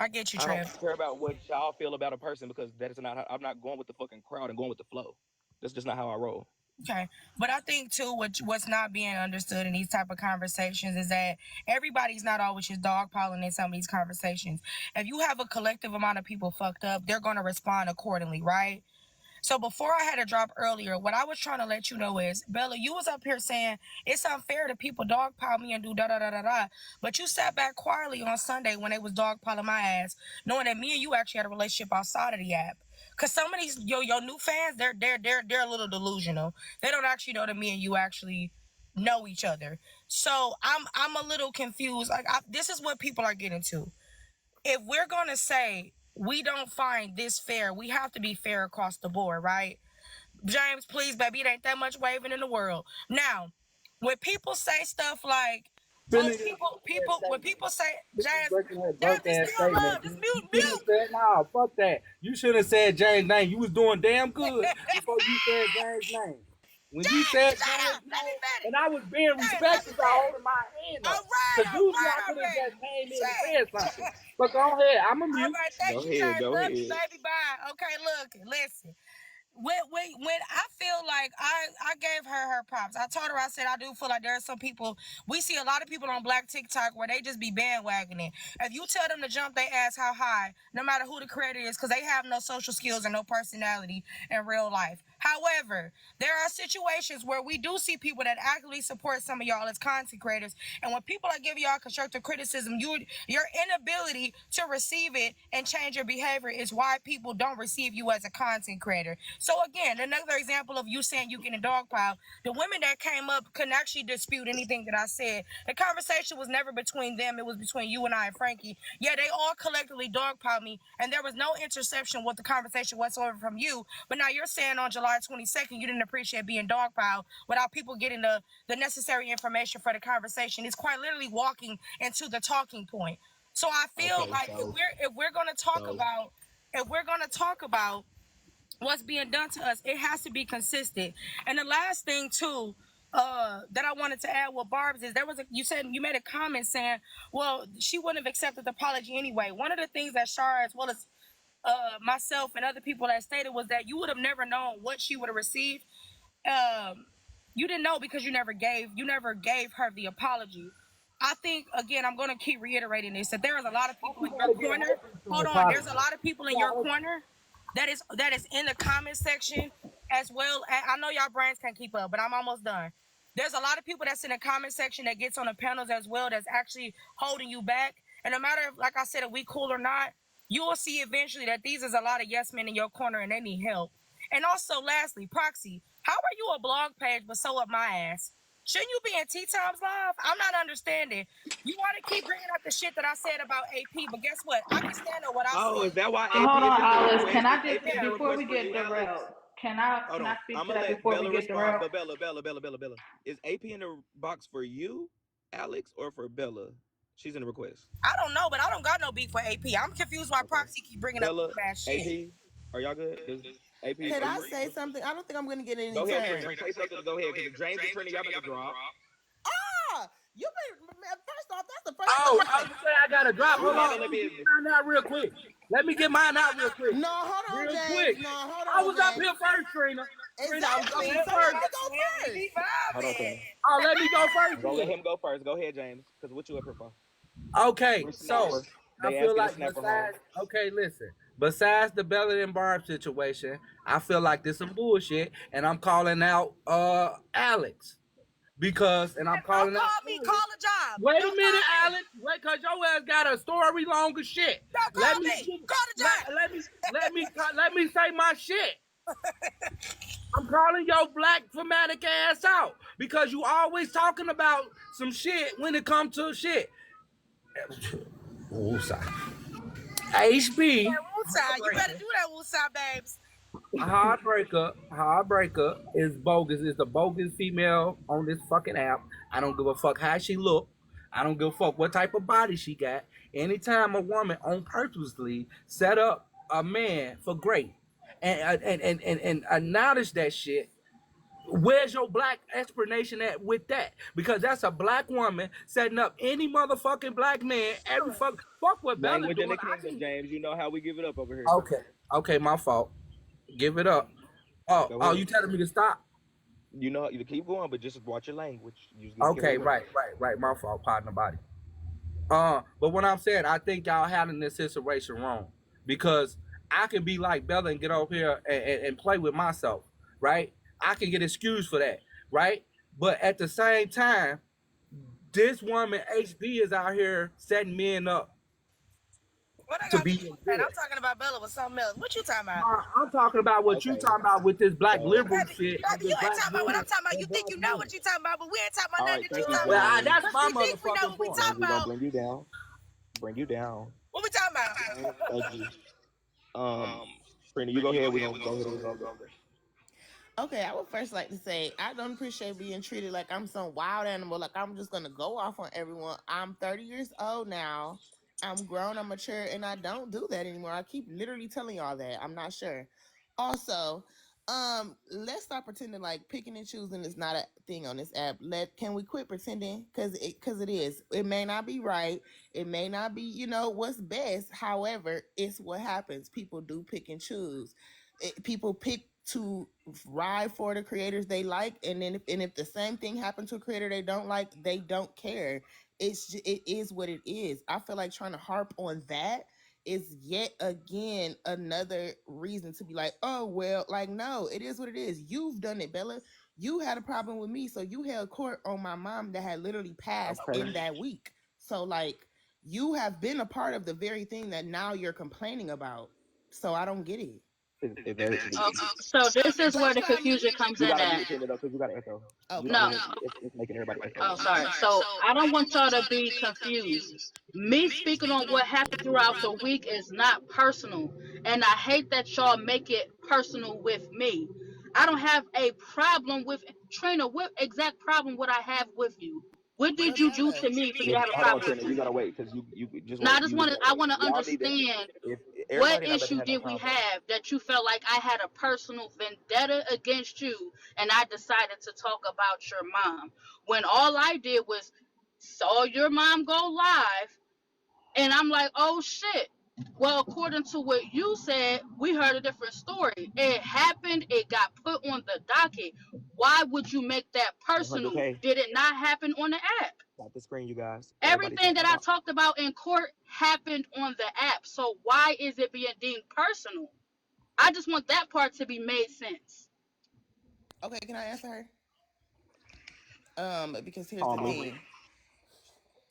I get you, I don't Trev. care about what y'all feel about a person because that is not. I'm not going with the fucking crowd and going with the flow. That's just not how I roll. Okay, but I think too, what's not being understood in these type of conversations is that everybody's not always just dogpiling in some of these conversations. If you have a collective amount of people fucked up, they're gonna respond accordingly, right? So before I had to drop earlier, what I was trying to let you know is, Bella, you was up here saying it's unfair that people dogpile me and do da da da da da, but you sat back quietly on Sunday when they was dogpiling my ass, knowing that me and you actually had a relationship outside of the app. Cause some of these your new fans, they're a little delusional. They don't actually know that me and you actually know each other. So I'm a little confused. Like this is what people are getting to. If we're gonna say we don't find this fair, we have to be fair across the board, right? James, please, baby, it ain't that much waving in the world. Now, when people say stuff like, oh, Finish when people say, James, breaking that James, broke it's ass still statement. love, just You mute, should have said, nah, fuck that. You should have said James' name. You was doing damn good before you said James' name. When you said James, shut James' up, let me name, finish. and I was being James, let me respectful by finish. holding my hand up. All right, Because usually I could have already. just came in and James. said something. But go ahead, I'm a All mute. right, thank Go you, ahead. James. Go Love you, ahead. baby. Bye. Okay, look, listen. When I feel like I gave her props. I told her, I said, I do feel like there are some people, we see a lot of people on Black TikTok where they just be bandwagoning. If you tell them to jump their ass how high, no matter who the creator is, because they have no social skills and no personality in real life. However, there are situations where we do see people that actively support some of y'all as content creators. And when people are giving y'all constructive criticism, your inability to receive it and change your behavior is why people don't receive you as a content creator. So So again, another example of you saying you getting dogpiled. The women that came up couldn't actually dispute anything that I said. The conversation was never between them. It was between you and I and Frankie. Yeah, they all collectively dogpiled me, and there was no interception with the conversation whatsoever from you. But now you're saying on July 22nd you didn't appreciate being dogpiled without people getting the necessary information for the conversation. It's quite literally walking into the talking point. So I feel Okay, like so if we're gonna talk so about what's being done to us, it has to be consistent. And the last thing too, that I wanted to add with Barb's is you made a comment saying, well, she wouldn't have accepted the apology anyway. One of the things that Shara, as well as myself and other people that stated, was that you would have never known what she would have received. You didn't know because you never gave her the apology. I think, again, I'm going to keep reiterating this, that there is a lot of people in your corner. Hold on, there's a lot of people in your corner that is in the comment section as well. I know y'all brains can't keep up, but I'm almost done. There's a lot of people that's in the comment section that gets on the panels as well that's actually holding you back. And no matter, like I said, if we cool or not, you will see eventually that these is a lot of yes men in your corner and they need help. And also, lastly, Proxy, how are you a blog page but so up my ass? Shouldn't you be in Tea Times Live? I'm not understanding. You want to keep bringing up the shit that I said about AP, but guess what? I can stand on what I oh, said. is that why AP Hold on, is in the Alice. request? Can I Is just AP in the before we request for get you, Alex? derailed? Can I Hold on. speak I'm to gonna that let before Bella we get respond. derailed? But Bella. Is AP in the box for you, Alex, or for Bella? She's in the request. I don't know, but I don't got no beef for AP. I'm confused why Okay. Proxy keep bringing up Bella, bad shit. AP, are y'all good? AP, Can are I you say something? I don't think I'm going to get any Go ahead, time. Trina. Say something. Go ahead, because James and Trina, y'all better drop. You been, first off, that's the first Oh, time. I was saying I gotta drop. Hold on. Let me get mine out real quick. No, hold on, Real James. quick. No, hold on, I was up James. here first, Trina. Trina, I was up Exactly. here So first. let me go first. Hold on, Trina. Oh, let me go first. Go let him go first. Go ahead, James. Because what you up here for? Okay, We're so snapper. I They feel asking like to snap her home. besides the Bella and Barb situation, I feel like there's some bullshit, and I'm calling out Alex. Because, and I'm Don't calling call out. me. Call a job. Wait a Don't minute, call me. Alex. Wait, cause your ass got a story long as shit. Don't call me. Call the job. Let me say my shit. I'm calling your black fanatic ass out because you always talking about some shit when it comes to shit. Woosah. HB. Yeah, Woosah. You better do that, Woosah, babes. Heartbreaker is bogus. It's the bogus female on this fucking app. I don't give a fuck how she look. I don't give a fuck what type of body she got. Anytime a woman on purposely set up a man for great and acknowledge that shit, where's your black explanation at with that? Because that's a black woman setting up any motherfucking black man. Every fuck what Bella Language in doing. the kingdom, James. You know how we give it up over here. Okay, my fault. Give it up. Oh, you telling me to stop? You know, you keep going, but just watch your language. Okay, right. My fault, partner body. But what I'm saying, I think y'all handling this situation wrong because I can be like Bella and get over here and play with myself, right? I can get excused for that, right? But at the same time, this woman HB is out here setting men up What I to got be. to do with that? I'm talking about Bella with something else. What you talking about? I'm talking about what you talking about with this black liberal shit. You ain't talking about what I'm talking about. You think you know what you talking about, but we ain't talking about nothing that you talking Well, about. that's my We think we know motherfucking what we point. talking We're gonna about. bring you down. What we talking about? Thank you. Trina, you go ahead. We're gonna go. Okay, I would first like to say I don't appreciate being treated like I'm some wild animal, like I'm just gonna go off on everyone. I'm 30 years old now. I'm grown, I'm mature, and I don't do that anymore. I keep literally telling y'all that. I'm not sure. Also, let's stop pretending like picking and choosing is not a thing on this app. Can we quit pretending? Cause it is. It may not be right. It may not be, what's best. However, it's what happens. People do pick and choose. People pick to ride for the creators they like, and then if the same thing happened to a creator they don't like, they don't care. It is what it is. I feel like trying to harp on that is yet again another reason to be like, oh well, like no, it is what it is. You've done it, Bella. You had a problem with me, so you held court on my mom that had literally passed in that week. So like, you have been a part of the very thing that now you're complaining about. So I don't get it. If that, So this is where the confusion comes you in gotta at. mute Tina though, because you gotta echo. You, No. it's making everybody echo. Oh, sorry. So I don't want y'all to be confused. Me speaking on what happened throughout the week is not personal. And I hate that y'all make it personal with me. I don't have a problem with Trina. What exact problem would I have with you? What did you do to me for me to have a Hold on, problem Trina, with you you? gotta wait because you just Now wait. I just You want just to gotta I wait. want to Y'all need to. understand If what everybody not about to issue have no did we convo. have that you felt like I had a personal vendetta against you and I decided to talk about your mom when all I did was saw your mom go live and I'm like, oh shit. Well, according to what you said, we heard a different story. It happened, it got put on the docket. Why would you make that personal? 100K. Did it not happen on the app? Stop the screen, you guys. Everybody Everything talking that I about. talked about in court happened on the app. So why is it being deemed personal? I just want that part to be made sense. Okay, can I answer her? Because here's the Almost. thing.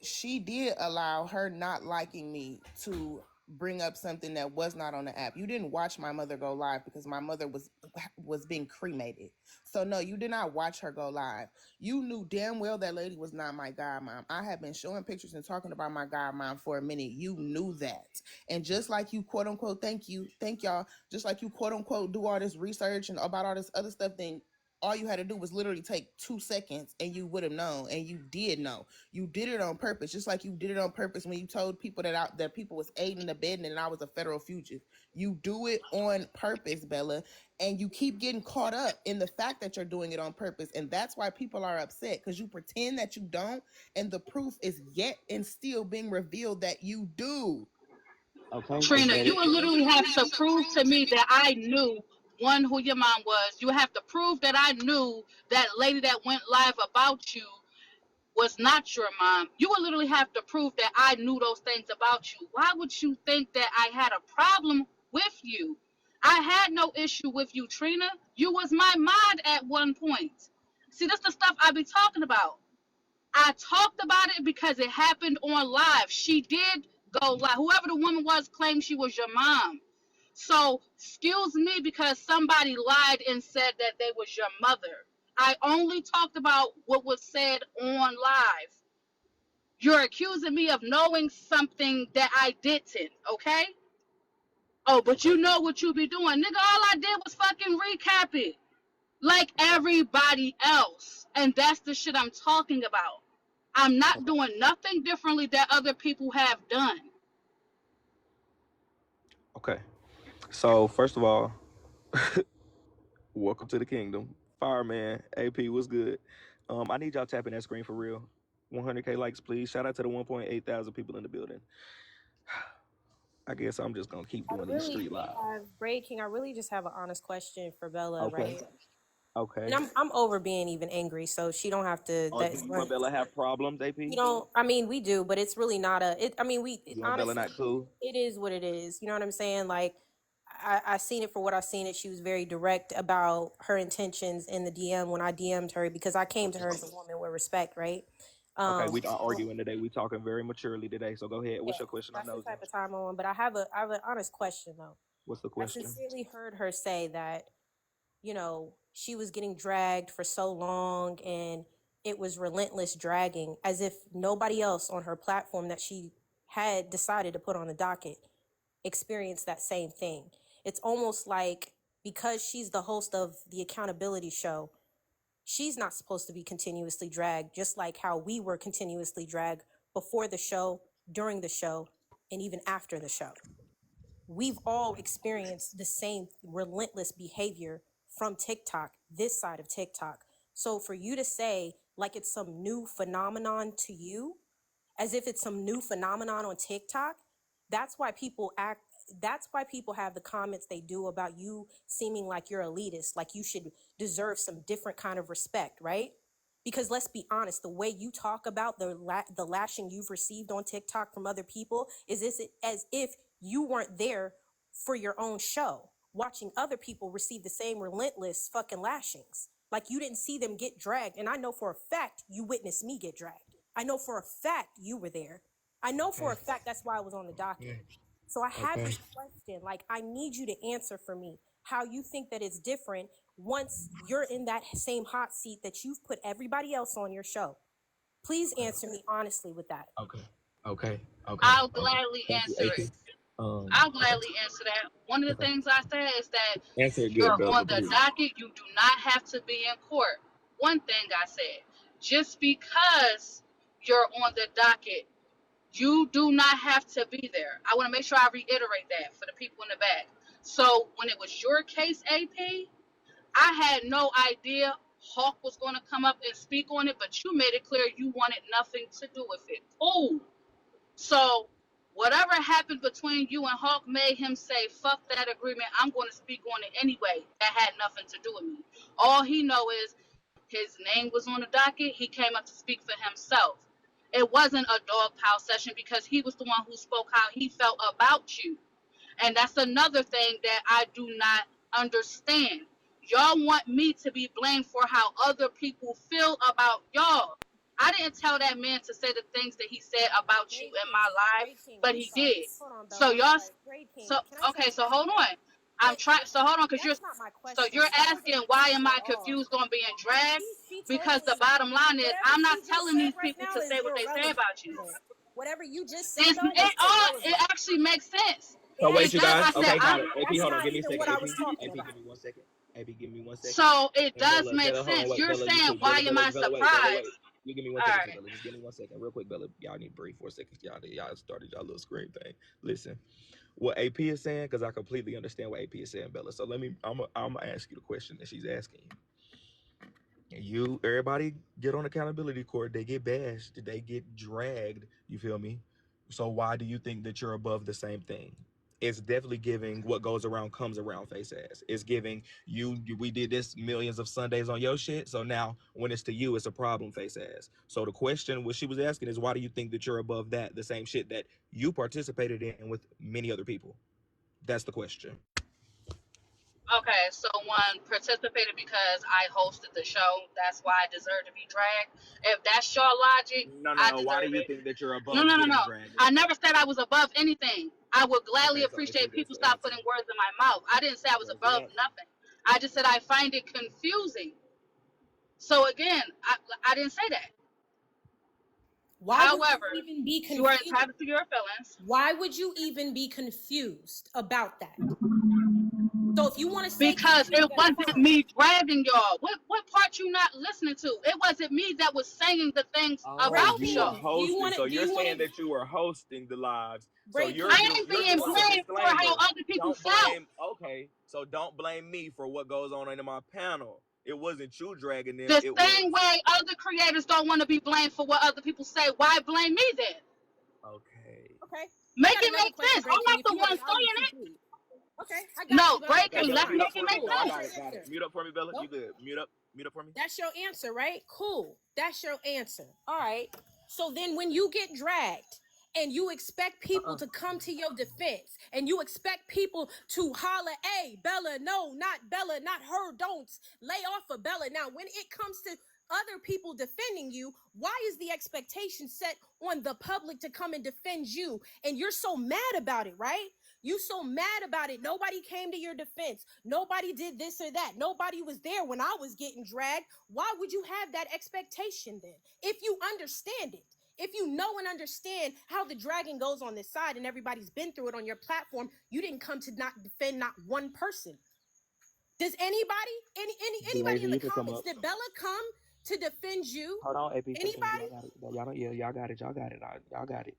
She did allow her not liking me to bring up something that was not on the app. You didn't watch my mother go live because my mother was being cremated. So no, you did not watch her go live. You knew damn well that lady was not my godmom. I have been showing pictures and talking about my godmom for a minute. You knew that. And just like you quote unquote, thank y'all, just like you quote unquote do all this research and about all this other stuff, then all you had to do was literally take 2 seconds and you would have known, and you did know. You did it on purpose, just like you did it on purpose when you told people that people was aiding and abetting and I was a federal fugitive. You do it on purpose, Bella, and you keep getting caught up in the fact that you're doing it on purpose, and that's why people are upset, because you pretend that you don't, and the proof is yet and still being revealed that you do. Okay. Trina, you would literally have to prove to me that I knew one who your mom was. You have to prove that I knew that lady that went live about you was not your mom. You would literally have to prove that I knew those things about you. Why would you think that I had a problem with you? I had no issue with you, Trina. You was my mod at one point. See, that's the stuff I be talking about. I talked about it because it happened on live. She did go live. Whoever the woman was claimed she was your mom. So, excuse me because somebody lied and said that they was your mother. I only talked about what was said on live. You're accusing me of knowing something that I didn't, okay? Oh, but you know what you be doing. Nigga, all I did was fucking recap it. Like everybody else. And that's the shit I'm talking about. I'm not doing nothing differently that other people have done. Okay. So first of all, welcome to the kingdom. Fireman, AP, what's good? I need y'all tapping that screen for real. 100K likes, please. Shout out to the 1.8 thousand people in the building. I guess I'm just gonna keep doing these street live. Breaking. I really just have an honest question for Bella, Okay. right? Okay. And I'm over being even angry, so she don't have to. Oh, do you and Bella have problems, AP? You know, I mean, we do, but it's really not a. It. I mean, You and Bella not cool? it is what it is. You know what I'm saying? Like, I seen it for what I seen it. She was very direct about her intentions in the DM when I DM'd her because I came to her as a woman with respect, right? Okay, we not arguing today. We talking very maturely today. So go ahead. What's your question? That's the type of time on. But I have an honest question though. What's the question? I sincerely heard her say that, you know, she was getting dragged for so long and it was relentless dragging, as if nobody else on her platform that she had decided to put on the docket experienced that same thing. It's almost like because she's the host of the accountability show, she's not supposed to be continuously dragged, just like how we were continuously dragged before the show, during the show, and even after the show. We've all experienced the same relentless behavior from TikTok, this side of TikTok. So for you to say like it's some new phenomenon to you, as if it's some new phenomenon on TikTok, that's why people have the comments they do about you seeming like you're elitist, like you should deserve some different kind of respect, right? Because let's be honest, the way you talk about the lashing you've received on TikTok from other people is as if you weren't there for your own show, watching other people receive the same relentless fucking lashings. Like you didn't see them get dragged. And I know for a fact you witnessed me get dragged. I know for a fact you were there. I know for a fact that's why I was on the docket. So I have this question, like I need you to answer for me. how you think that it's different once you're in that same hot seat that you've put everybody else on your show. Please answer me honestly with that. Okay. I'll gladly Thank you, answer AP. it. I'll gladly answer that. One of the things I said is that Answer it you're good, Bella, on the please. docket. You do not have to be in court. One thing I said, just because you're on the docket, you do not have to be there. I want to make sure I reiterate that for the people in the back. So when it was your case, AP, I had no idea Hawk was going to come up and speak on it, but you made it clear you wanted nothing to do with it. Cool. So whatever happened between you and Hawk made him say, fuck that agreement. I'm going to speak on it anyway. That had nothing to do with me. All he know is his name was on the docket. He came up to speak for himself. It wasn't a dog pile session because he was the one who spoke how he felt about you. And that's another thing that I do not understand. Y'all want me to be blamed for how other people feel about y'all. I didn't tell that man to say the things that he said about you in my life, but he did. So y'all, so okay, so hold on. I'm trying. So hold on, because you're asking why am I confused on being dragged? Because the bottom line is I'm not telling these people to say what they say about you. Whatever you just said, It actually makes sense. So wait, you guys. I said, Okay, got it. AP, hold on. Give me a second. AP, give me 1 second. AP, give me 1 second. So it And does Bella, make Bella, hold on, sense. wait, You're Bella, saying, too. why Bella, am I Bella, surprised? wait. You give me 1 All second, right. Bella. Just give me 1 second, real quick, Bella. Y'all need to breathe for a second. Y'all started y'all little scream thing. Listen, what AP is saying, because I completely understand what AP is saying, Bella. So I'm gonna ask you the question that she's asking you. Everybody get on accountability court. They get bashed. They get dragged. You feel me? So why do you think that you're above the same thing? It's definitely giving what goes around comes around face ass. It's giving we did this millions of Sundays on your shit. So now when it's to you, it's a problem face ass. So the question what she was asking is why do you think that you're above that, the same shit that you participated in with many other people? That's the question. Okay, so one participated because I hosted the show. That's why I deserve to be dragged. If that's your logic, I No. Why do deserve you it. think that you're No, above no, no, getting no. dragged? I never said I was above anything. I would gladly Okay, so AP, appreciate that's people the stop answer. putting words in my mouth. I didn't say I was That's the above answer. nothing. I just said I find it confusing. So again, I didn't say that. Why would However, you even be you are confused? entitled to your feelings. Why would you even be confused about that? So if you want to say Because confused, it that's wasn't fine. me dragging y'all. What part you not listening to? It wasn't me that was saying the things Oh, about you were y'all. hosting. So you're saying that you were hosting the lives. So you're I ain't you're being doing the blamed for how disclaimer. other people Don't felt. blame. Okay, so don't blame me for what goes on in my panel. It wasn't you dragging them. The It same was. way other creators don't want to be blamed for what other people say. Why blame me then? Okay. Make it make sense. I'm not the one saying it. Okay, I got No, you, Bella. break Okay, it. That's Bella, Let's fine. mute up make it for me. make No, I sense. got it. Got it. Mute up for me, Bella. You good? Mute up for me. That's your answer, right? Cool. That's your answer. All right. So then when you get dragged and you expect people to come to your defense and you expect people to holler, hey, Bella, no, not Bella, not her, don't lay off of Bella. Now, when it comes to other people defending you, why is the expectation set on the public to come and defend you? And you're so mad about it, right? You so mad about it. Nobody came to your defense. Nobody did this or that. Nobody was there when I was getting dragged. Why would you have that expectation then? If you understand it, if you know and understand how the dragging goes on this side and everybody's been through it on your platform, you didn't come to not defend not one person. Does anybody in the comments, did Bella come to defend you? Hold on, AP. Anybody? Y'all got it. Y'all got it.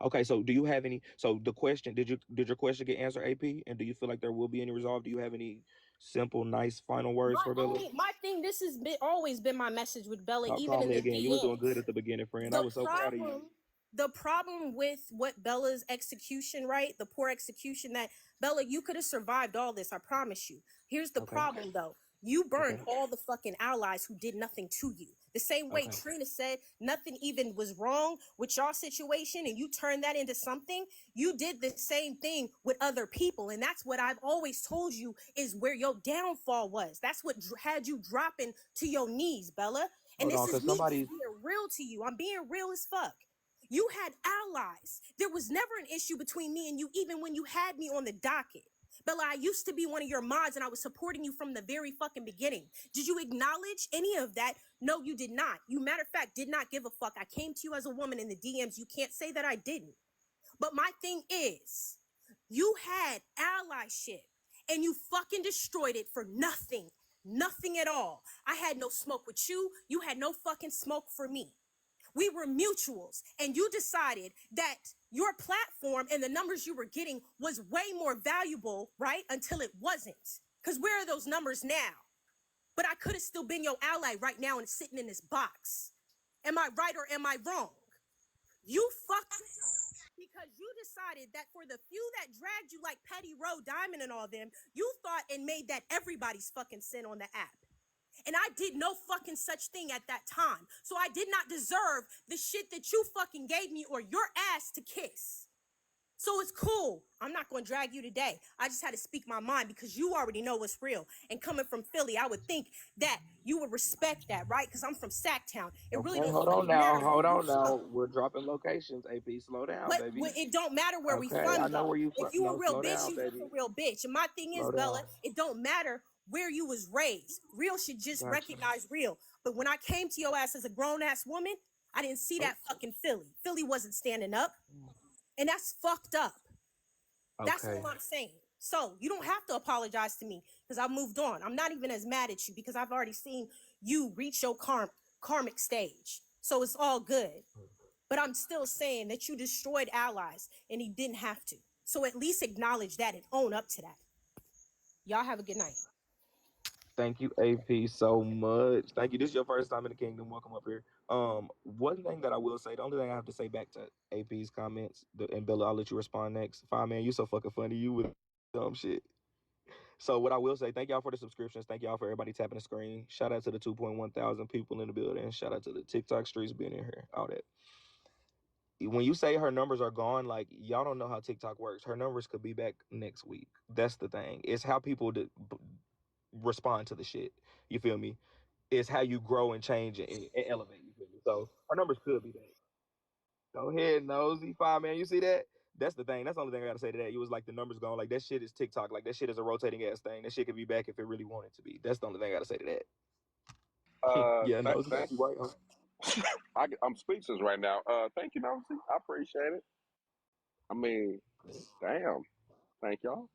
Okay, so do you have any? So the question, did your question get answered, AP? And do you feel like there will be any resolve? Do you have any simple, nice final words for Bella? My thing, this has always been my message with Bella, Talk even in calmly the again. You was doing DMs. good at the beginning, friend. I was so proud of you. The problem with what Bella's execution, right? The poor execution that Bella, you could have survived all this. I promise you. Here's the problem though. You burned all the fucking allies who did nothing to you. The same way Trina said nothing even was wrong with your situation and you turned that into something. You did the same thing with other people. And that's what I've always told you is where your downfall was. That's what had you dropping to your knees, Bella. And Hold this on, is me just being real to you. I'm being real as fuck. You had allies. There was never an issue between me and you, even when you had me on the docket. Bella, I used to be one of your mods and I was supporting you from the very fucking beginning. Did you acknowledge any of that? No, you did not. You, matter of fact, did not give a fuck. I came to you as a woman in the DMs. You can't say that I didn't. But my thing is, you had allyship and you fucking destroyed it for nothing. Nothing at all. I had no smoke with you. You had no fucking smoke for me. We were mutuals, and you decided that your platform and the numbers you were getting was way more valuable, right? Until it wasn't. Because where are those numbers now? But I could have still been your ally right now and sitting in this box. Am I right or am I wrong? You fucked it up because you decided that for the few that dragged you like Petty Rowe, Diamond, and all them, you thought and made that everybody's fucking sin on the app. And I did no fucking such thing at that time. So I did not deserve the shit that you fucking gave me or your ass to kiss. So it's cool. I'm not going to drag you today. I just had to speak my mind because you already know what's real. And coming from Philly, I would think that you would respect that, right? Because I'm from Sacktown. It really Okay, don't hold on fucking now. matter Hold where on we now. from. We're dropping locations. AP, slow down, But baby. it don't matter where we Okay, I from, know though. where you from. If you a No, real slow bitch, down, you just baby. a real bitch. And my thing is, Slow Bella, down. it don't matter where you was raised. Real should just Gotcha. recognize real. But when I came to your ass as a grown-ass woman, I didn't see that fucking Philly. Philly wasn't standing up. And that's fucked up. That's Okay. all I'm saying. So you don't have to apologize to me because I moved on. I'm not even as mad at you because I've already seen you reach your karmic stage. So it's all good. But I'm still saying that you destroyed allies and he didn't have to. So at least acknowledge that and own up to that. Y'all have a good night. Thank you, AP, so much. Thank you. This is your first time in the kingdom. Welcome up here. One thing that I will say, the only thing I have to say back to AP's comments, and Bella, I'll let you respond next. Fine, man, you so fucking funny. You with dumb shit. So what I will say, thank y'all for the subscriptions. Thank y'all for everybody tapping the screen. Shout out to the 2.1 thousand people in the building. Shout out to the TikTok streets being in here. All that. When you say her numbers are gone, like, y'all don't know how TikTok works. Her numbers could be back next week. That's the thing. It's how people respond to the shit. You feel me? It's how you grow and change and elevate. You feel me? So her numbers could be back. Go ahead, nosy fire, man. You see that? That's the thing. That's the only thing I gotta say to that. It was like the numbers gone. Like that shit is TikTok. Like that shit is a rotating ass thing. That shit could be back if it really wanted to be. That's the only thing I gotta say to that. Yeah, nosy, Thank you right. I'm speechless right now. Thank you, Nosy. I appreciate it. I mean, damn. Thank y'all.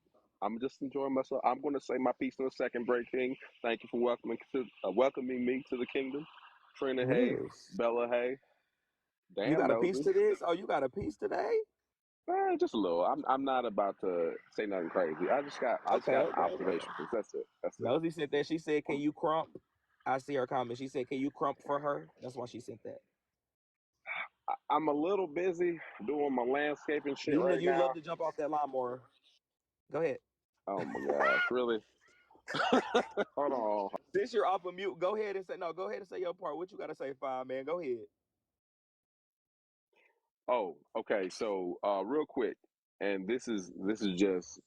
I'm just enjoying myself. I'm going to say my piece in a second, Break King. Thank you for welcoming me to the kingdom. Trina, hey. Yes. Bella, hey. You Damn, got a piece Nosy. to this? Oh, you got a piece today? Just a little. I'm not about to say nothing crazy. I just got Okay. observations. That's it. Nosy said that. She said, "Can you crump?" I see her comment. She said, "Can you crump for her?" That's why she sent that. I'm a little busy doing my landscaping shit right You now. love to jump off that lawnmower. Go ahead. Oh my gosh, really? Hold on. Since you're off of mute, go ahead and say no. Go ahead and say your part. What you gotta say, Fire Man? Go ahead. Oh, okay. So, real quick, and this is just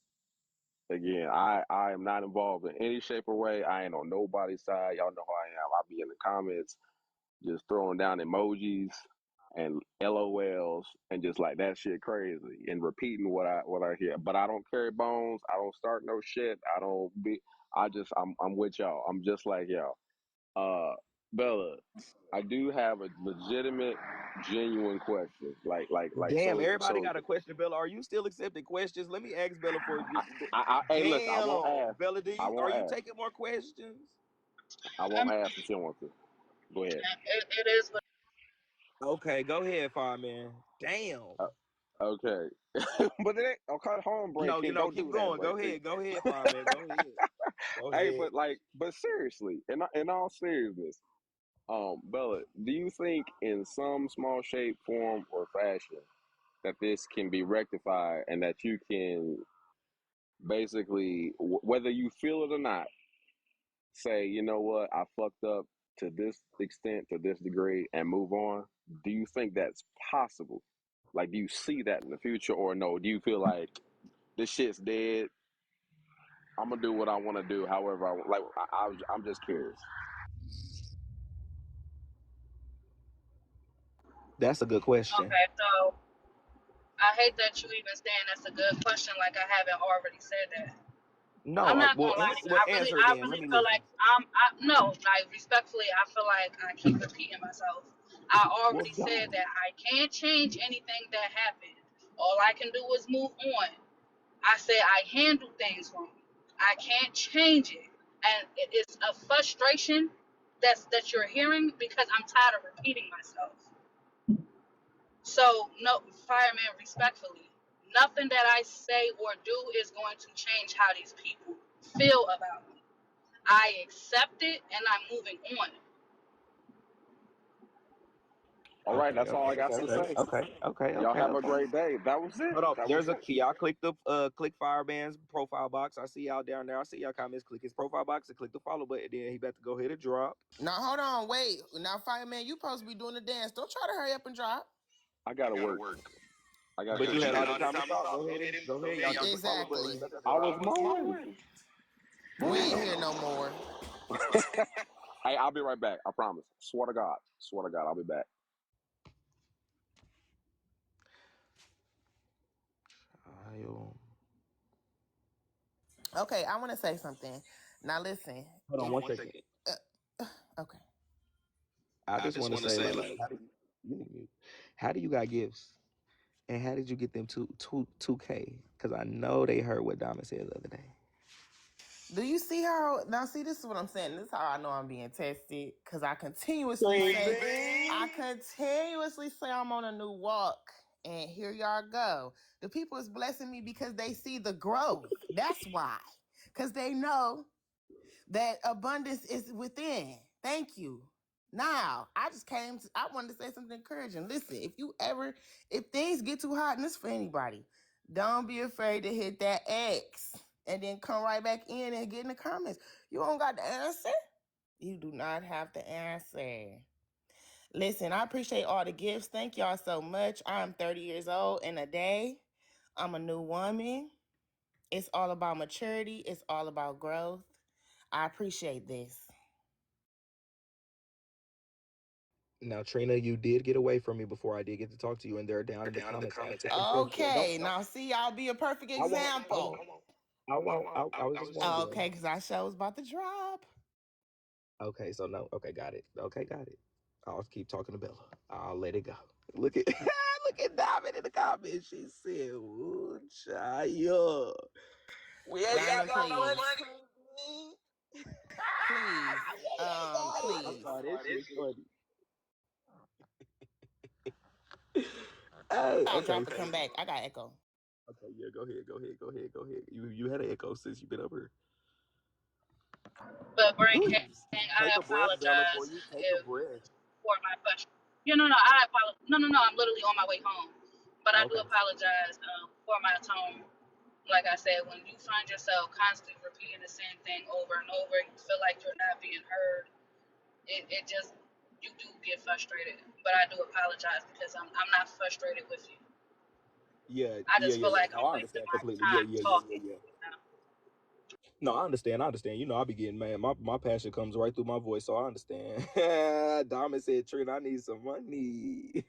again, I am not involved in any shape or way. I ain't on nobody's side. Y'all know who I am. I'll be in the comments, just throwing down emojis and LOLs and just like that shit crazy and repeating what I hear. But I don't carry bones. I don't start no shit. I don't be. I'm with y'all. I'm just like y'all. Bella, I do have a legitimate, genuine question. Damn, everybody So. got a question, Bella. Are you still accepting questions? Let me ask Bella for. Hey, listen, I won't Damn, ask. Bella, I are won't you ask. taking more questions? I won't ask if you don't want to. Go ahead. It is what Okay, go ahead, Fire Man. Damn. Okay. But it ain't okay, home break No, king. Don't keep do that, going. break king. Go ahead, Fire Man. Go ahead. Go Hey, ahead. but seriously, in all seriousness, Bella, do you think in some small shape, form, or fashion that this can be rectified and that you can basically, whether you feel it or not, say, you know what, I fucked up to this extent, to this degree, and move on? Do you think that's possible? Like, do you see that in the future, or no? Do you feel like this shit's dead? I'm gonna do what I want to do, however I want. Like, I'm just curious. That's a good question. okay, so I hate that you even saying that's a good question, like I haven't already said that. No, I'm not well, gonna lie to you. answer I again. Let really me feel listen. like no, like respectfully, I feel like I keep repeating myself. I Well, already said don't. that I can't change anything that happened. All I can do is move on. I said I handle things wrong. I can't change it, and it's a frustration that you're hearing because I'm tired of repeating myself. So no, fireman, respectfully, nothing that I say or do is going to change how these people feel about me. I accept it and I'm moving on. All right, Okay, that's all I got to say. Y'all have a okay. great day. That was it. Hold up. That was There's a it. y'all click the click Fireman's profile box. I see y'all down there. I see y'all comments. Click his profile box and click the follow button. Then he about to go hit a drop. Now hold on, wait. Now, fireman, you supposed to be doing the dance. Don't try to hurry up and drop. I gotta work. I got But shit you to had do. all the time to talk. Go ahead. Y'all click the follow button. Exactly. I was mowing. We ain't here no more. Hey, I'll be right back. I promise. Swear to God. Swear to God, I'll be back. Okay, I want to say something. Now listen. Hold on one second. Okay. I just want to say, like, you need mute. How do you got gifts? And how did you get them 2K? Because I know they heard what Diamond said the other day. Do you see how now? See, this is what I'm saying. This is how I know I'm being tested because I continuously say I'm on a new walk, and here y'all go. The people is blessing me because they see the growth. That's why, because they know that abundance is within. Thank you. Now, I wanted to say something encouraging. Listen, if things get too hot, and this is for anybody, don't be afraid to hit that X and then come right back in and get in the comments. You don't got the answer. You do not have the answer. Listen, I appreciate all the gifts. Thank y'all so much. I'm 30 years old in a day. I'm a new woman. It's all about maturity. It's all about growth. I appreciate this. Now, Trina, you did get away from me before I did get to talk to you, and they're down in the comments. Okay, now see, I'll be a perfect example. I won't. I was just wondering. Okay, because our show is about to drop. Okay, so no. Okay, got it. Okay, got it. I'll keep talking to Bella. I'll let it go. Look at look at Diamond in the comments. She said, "Ooh, Chaya. We ain't got Diamond, no please. money." Please. Please. I'm sorry, this shit's funny. Hey, I'll okay. drop and come back. I got echo. Okay, yeah, go ahead. You had an echo since you've been over here. But Brent King, Please take I a breath, Bella. For apologize you, take a if breath. for my question. No, I apologize. No, I'm literally on my way home. But I do Okay. apologize for my tone. Like I said, when you find yourself constantly repeating the same thing over and over, you feel like you're not being heard. It just you do get frustrated. But I do apologize because I'm not frustrated with you. Yeah. I just feel like No, I'm I wasting understand my completely. time talking. No, I understand. You know, I be getting mad. My passion comes right through my voice, so I understand. Diamond said, Trina, I need some money.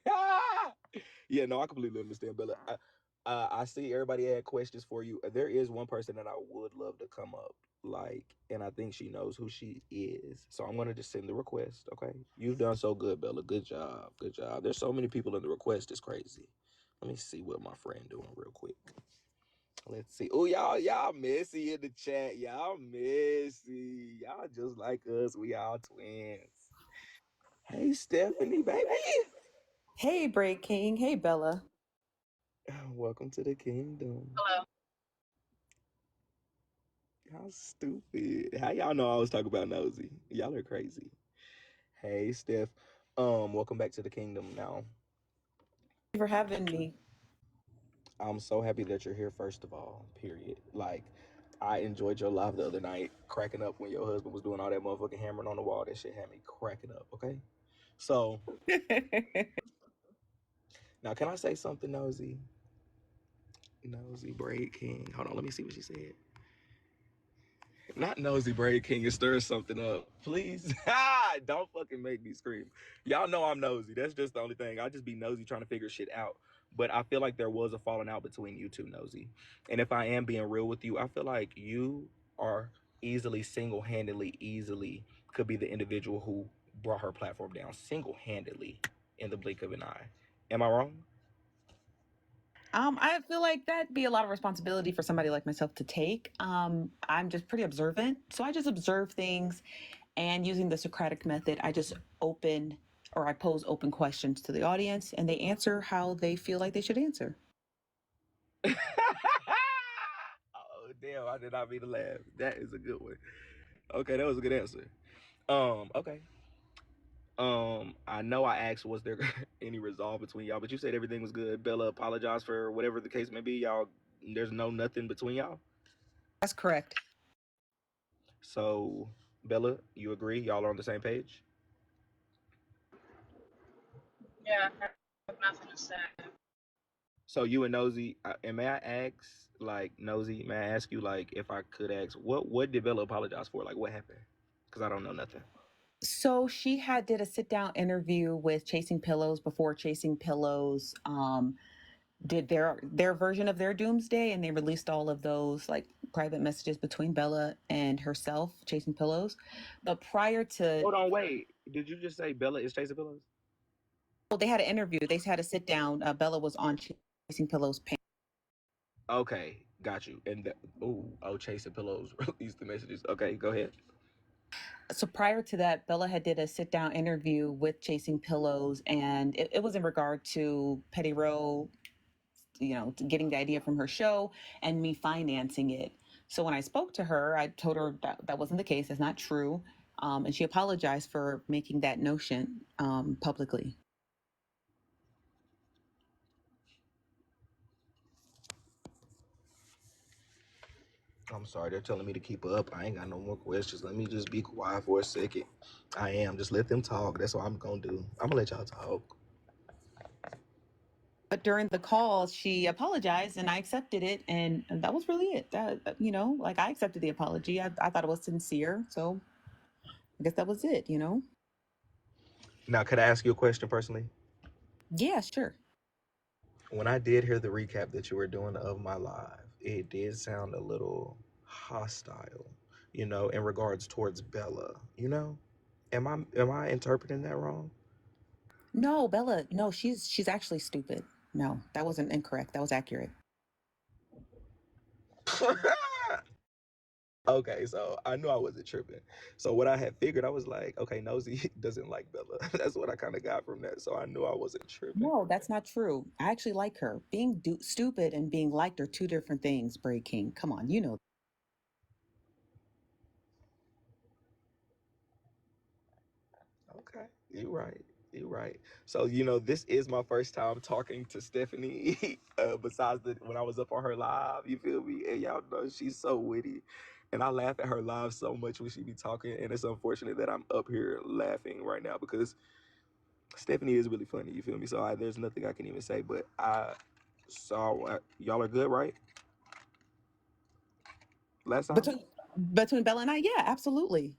Yeah, no, I completely understand, Bella. I see everybody had questions for you. There is one person that I would love to come up, like, and I think she knows who she is. So I'm gonna just send the request. Okay, you've done so good, Bella. Good job. There's so many people in the request. It's crazy. Let me see what my friend doing real quick. Let's see. Oh, y'all messy in the chat. Y'all messy. Y'all just like us. We all twins. Hey, Stephanie, baby. Hey, Break King. Hey, Bella. Welcome to the kingdom. Hello. How stupid. How y'all know I was talking about Nosy? Y'all are crazy. Hey, Steph. Welcome back to the kingdom now. Thank you for having me. I'm so happy that you're here, first of all, period. Like, I enjoyed your live the other night, cracking up when your husband was doing all that motherfucking hammering on the wall. That shit had me cracking up, okay? So, now can I say something, Nosy? Nosy Braid King. Hold on, let me see what she said. Not Nosy Braid King and stir something up. Please. Don't fucking make me scream. Y'all know I'm nosy. That's just the only thing. I just be nosy trying to figure shit out. But I feel like there was a falling out between you two, Nosy. And if I am being real with you, I feel like you are easily easily could be the individual who brought her platform down single-handedly in the blink of an eye. Am I wrong? I feel like that'd be a lot of responsibility for somebody like myself to take. I'm just pretty observant, so I just observe things, and using the Socratic method, I pose open questions to the audience, and they answer how they feel like they should answer. Oh damn! I did not mean to laugh. That is a good one. Okay, that was a good answer. Okay. I know I asked was there any resolve between y'all, but you said everything was good. Bella apologized for whatever the case may be. Y'all, there's nothing between y'all. That's correct. So, Bella, you agree? Y'all are on the same page. Yeah, I have nothing to say. So you and Nosy, and may I ask, like Nosy, may I ask you, like, if I could ask, what did Bella apologize for? Like, what happened? Because I don't know nothing. So she did a sit down interview with Chasing Pillows before Chasing Pillows did their version of their doomsday, and they released all of those like private messages between Bella and herself, Chasing Pillows. But prior to, Hold on, wait. Did you just say Bella is chasing pillows? well, they had an interview. They had a sit down. Bella was on Chasing Pillows panel. Okay, got you. And chasing pillows released the messages. Okay, go ahead. So prior to that, Bella had did a sit down interview with Chasing Pillows, and it was in regard to Petty Row, getting the idea from her show and me financing it. So when I spoke to her, I told her that wasn't the case. That's not true. And she apologized for making that notion publicly. I'm sorry, they're telling me to keep up. I ain't got no more questions. Let me just be quiet for a second. I am. Just let them talk. That's what I'm gonna do. I'm gonna let y'all talk. But during the call, she apologized and I accepted it. And that was really it. Like I accepted the apology. I thought it was sincere. So I guess that was it. Now, could I ask you a question personally? Yeah, sure. When I did hear the recap that you were doing of my live, it did sound a little hostile, in regards towards Bella. Am I interpreting that wrong? No, Bella, no, she's actually stupid. No, that wasn't incorrect. That was accurate. Okay, so I knew I wasn't tripping. So what I had figured, I was like, okay, Nosy doesn't like Bella. That's what I kind of got from that. So I knew I wasn't tripping. No, that's not true. I actually like her. Being stupid and being liked are two different things, Bray King. Come on, you know. Okay, you're right. You're right. So this is my first time talking to Stephanie. Besides when I was up on her live, you feel me? And y'all know she's so witty, and I laugh at her live so much when she be talking. And it's unfortunate that I'm up here laughing right now because Stephanie is really funny. You feel me? So there's nothing I can even say. But I saw y'all are good, right? Last time. Between Bella and I, yeah, absolutely.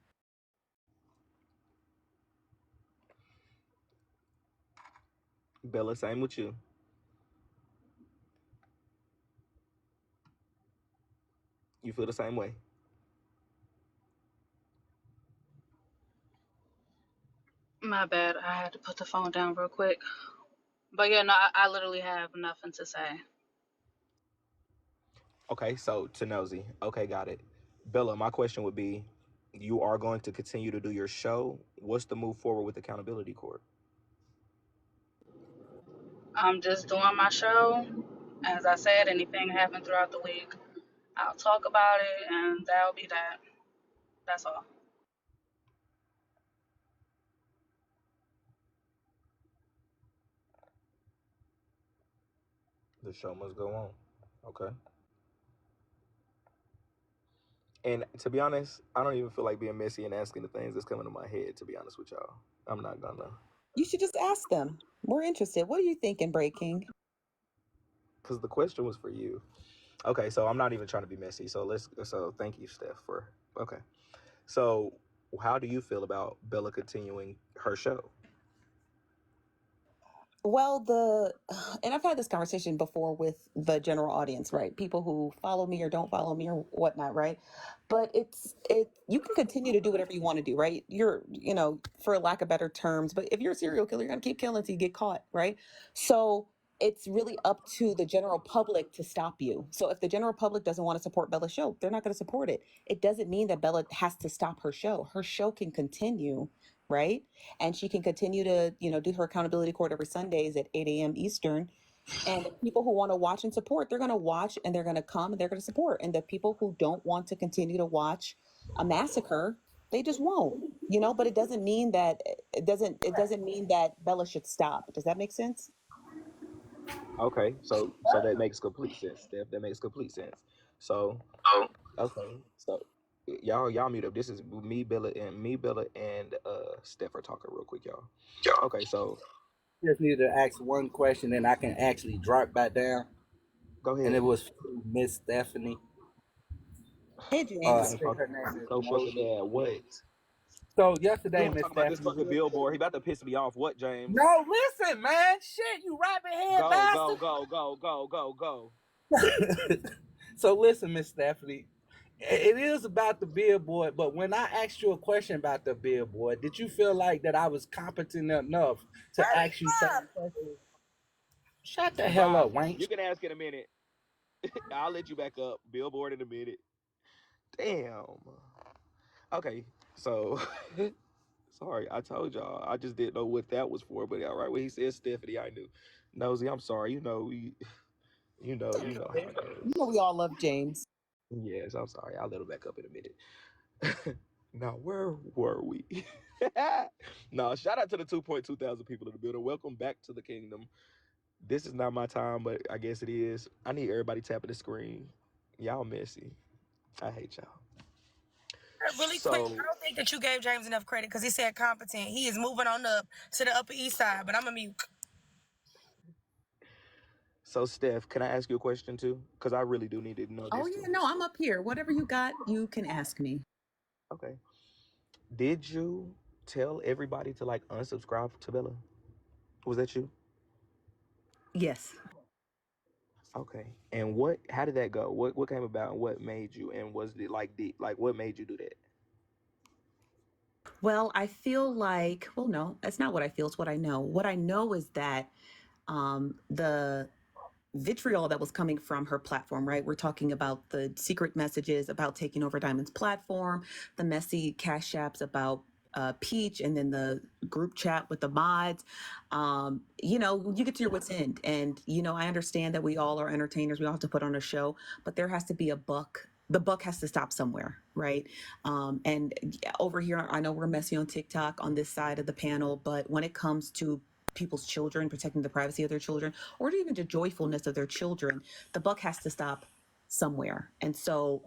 Bella, same with you. You feel the same way. My bad. I had to put the phone down real quick. But yeah, no, I literally have nothing to say. Okay, so to Nosy. Okay, got it. Bella, my question would be, you are going to continue to do your show. What's the move forward with Accountability Court? I'm just doing my show. As I said, anything happen throughout the week, I'll talk about it, and that'll be that. That's all. The show must go on. Okay. And to be honest, I don't even feel like being messy and asking the things that's coming to my head, to be honest with y'all. I'm not gonna. You should just ask them. We're interested. What are you thinking, Bray King? Because the question was for you. Okay, so I'm not even trying to be messy. So thank you, Steph, for okay. So how do you feel about Bella continuing her show? Well, and I've had this conversation before with the general audience, right? People who follow me or don't follow me or whatnot, right? But you can continue to do whatever you want to do, right? For lack of better terms, but if you're a serial killer, you're gonna keep killing until you get caught, right? So it's really up to the general public to stop you. So if the general public doesn't want to support Bella's show, they're not going to support it. It doesn't mean that Bella has to stop her show. Her show can continue, right? And she can continue to do her accountability court every Sundays at 8 a.m. Eastern. And the people who want to watch and support, they're going to watch and they're going to come and they're going to support. And the people who don't want to continue to watch a massacre, they just won't. But it doesn't mean that Bella should stop. Does that make sense? Okay, so that makes complete sense, Steph. That makes complete sense. So okay, so y'all mute up. This is me, Bella, and Steph are talking real quick, y'all. Okay, so Just need to ask one question, and I can actually drop back down. go ahead. And it was Miss Stephanie. Hey, I James. think her name is So fucking Mosey. bad. What? So You yesterday, want to Miss talk about this Stephanie. fucking billboard? He about to piss me off. What, James? No, listen, man. Shit, you rabbit head bastard. Go. So listen, Miss Stephanie. It is about the billboard, but when I asked you a question about the billboard, did you feel like that I was competent enough to ask you certain questions? Shut the hell Bob, up, Wank. you can ask in a minute. I'll let you back up. Billboard in a minute. Damn. Okay, so sorry, I told y'all. I just didn't know what that was for. But all right, when he said Stephanie, I knew. Nosy, I'm sorry. You know how it goes. We all love James. Yes, I'm sorry. I'll let him back up in a minute. Now, where were we? No, shout out to the 2.2 thousand people in the building. Welcome back to the kingdom. This is not my time, but I guess it is. I need everybody tapping the screen. Y'all messy. I hate y'all. Really quick, I So, don't think that you gave James enough credit because he said competent. He is moving on up to the Upper East Side, but I'm a mute. so Steph, can I ask you a question too? Because I really do need to know Oh this yeah, too. no, I'm up here. Whatever you got, you can ask me. Okay. Did you tell everybody to like unsubscribe to Bella? Was that you? Yes. Okay. And how did that go? What came about and what made you and was it like what made you do that? Well, I feel like, well, no, that's not what I feel. It's what I know. What I know is that the vitriol that was coming from her platform, right? We're talking about the secret messages about taking over Diamond's platform, the messy cash apps about Peach, and then the group chat with the mods. You get to your wits' end. And, I understand that we all are entertainers. We all have to put on a show, but there has to be a buck. The buck has to stop somewhere, right? And over here, I know we're messy on TikTok on this side of the panel, but when it comes to people's children, protecting the privacy of their children, or even the joyfulness of their children, the buck has to stop somewhere. And so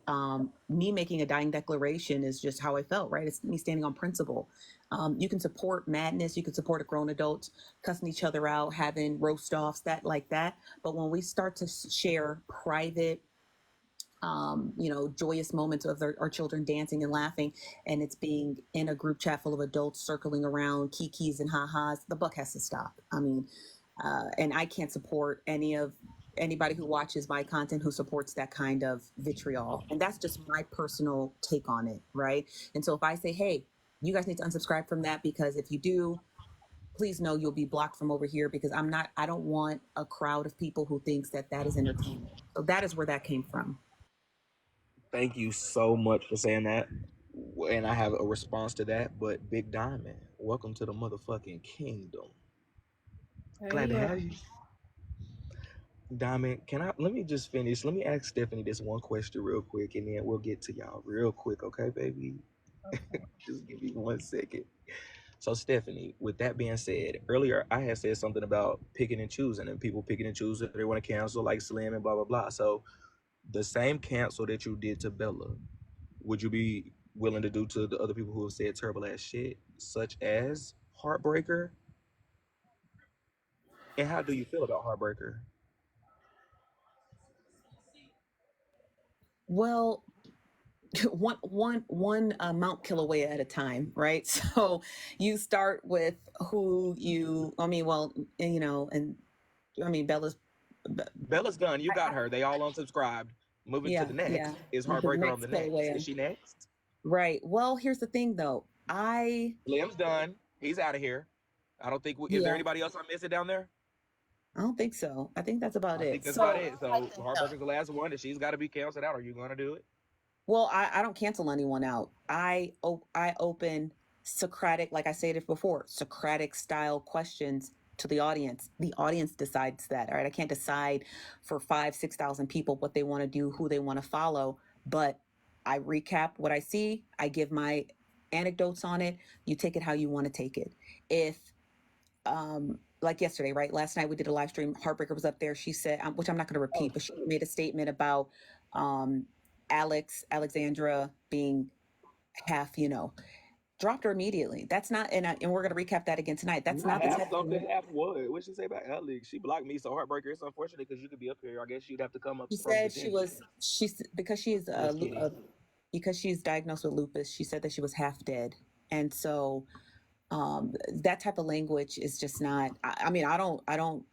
me making a dying declaration is just how I felt, right? It's me standing on principle. You can support madness, you can support a grown adult cussing each other out, having roast offs, that like that. But when we start to share private joyous moments of our children dancing and laughing, and it's being in a group chat full of adults circling around kikis and ha-has, the buck has to stop. I mean, and I can't support anybody who watches my content who supports that kind of vitriol. And that's just my personal take on it, right? And so if I say, hey, you guys need to unsubscribe from that, because if you do, please know you'll be blocked from over here, because I don't want a crowd of people who thinks that is entertainment. So that is where that came from. Thank you so much for saying that. And I have a response to that, but Big Diamond, welcome to the motherfucking kingdom. Glad to have you. Diamond, let me just finish. Let me ask Stephanie this one question real quick, and then we'll get to y'all real quick, okay, baby? Okay. Just give me 1 second. So, Stephanie, with that being said, earlier I had said something about picking and choosing, and people picking and choosing they want to cancel, like Slim and blah, blah, blah. So, the same cancel that you did to Bella, would you be willing to do to the other people who have said terrible ass shit, such as Heartbreaker? And how do you feel about Heartbreaker? Well, one Mount Kilauea at a time, right? So you start with who you. I mean, well, you know, and I mean Bella's done. You got her. They all unsubscribed. Moving to the next. Is Heartbreaker on the next? Kilauea. Is she next? Right. Well, here's the thing, though. Liam's done. He's out of here. I don't think. Is there anybody else I'm missing down there? I don't think so. I think that's about I it. think that's about it. So Heartbreaker's the last one, and she's got to be canceled out. Are you going to do it? Well, I don't cancel anyone out. I open Socratic, like I stated before, Socratic style questions to the audience. The audience decides that. All right, I can't decide for 5,000-6,000 people what they want to do, who they want to follow, but I recap what I see. I give my anecdotes on it. You take it how you want to take it. If like yesterday, right? Last night we did a live stream. Heartbreaker was up there. She said, which I'm not going to repeat, but she made a statement about Alexandra being half, you know, dropped her immediately. That's not, and we're going to recap that again tonight. That's not half something, half what? What'd she say about Alex? She blocked me, so Heartbreaker. It's unfortunate because you could be up here. I guess you'd have to come up. She said she's because she's because she's diagnosed with lupus. She said that she was half dead, and so that type of language is just not. I mean, I mean,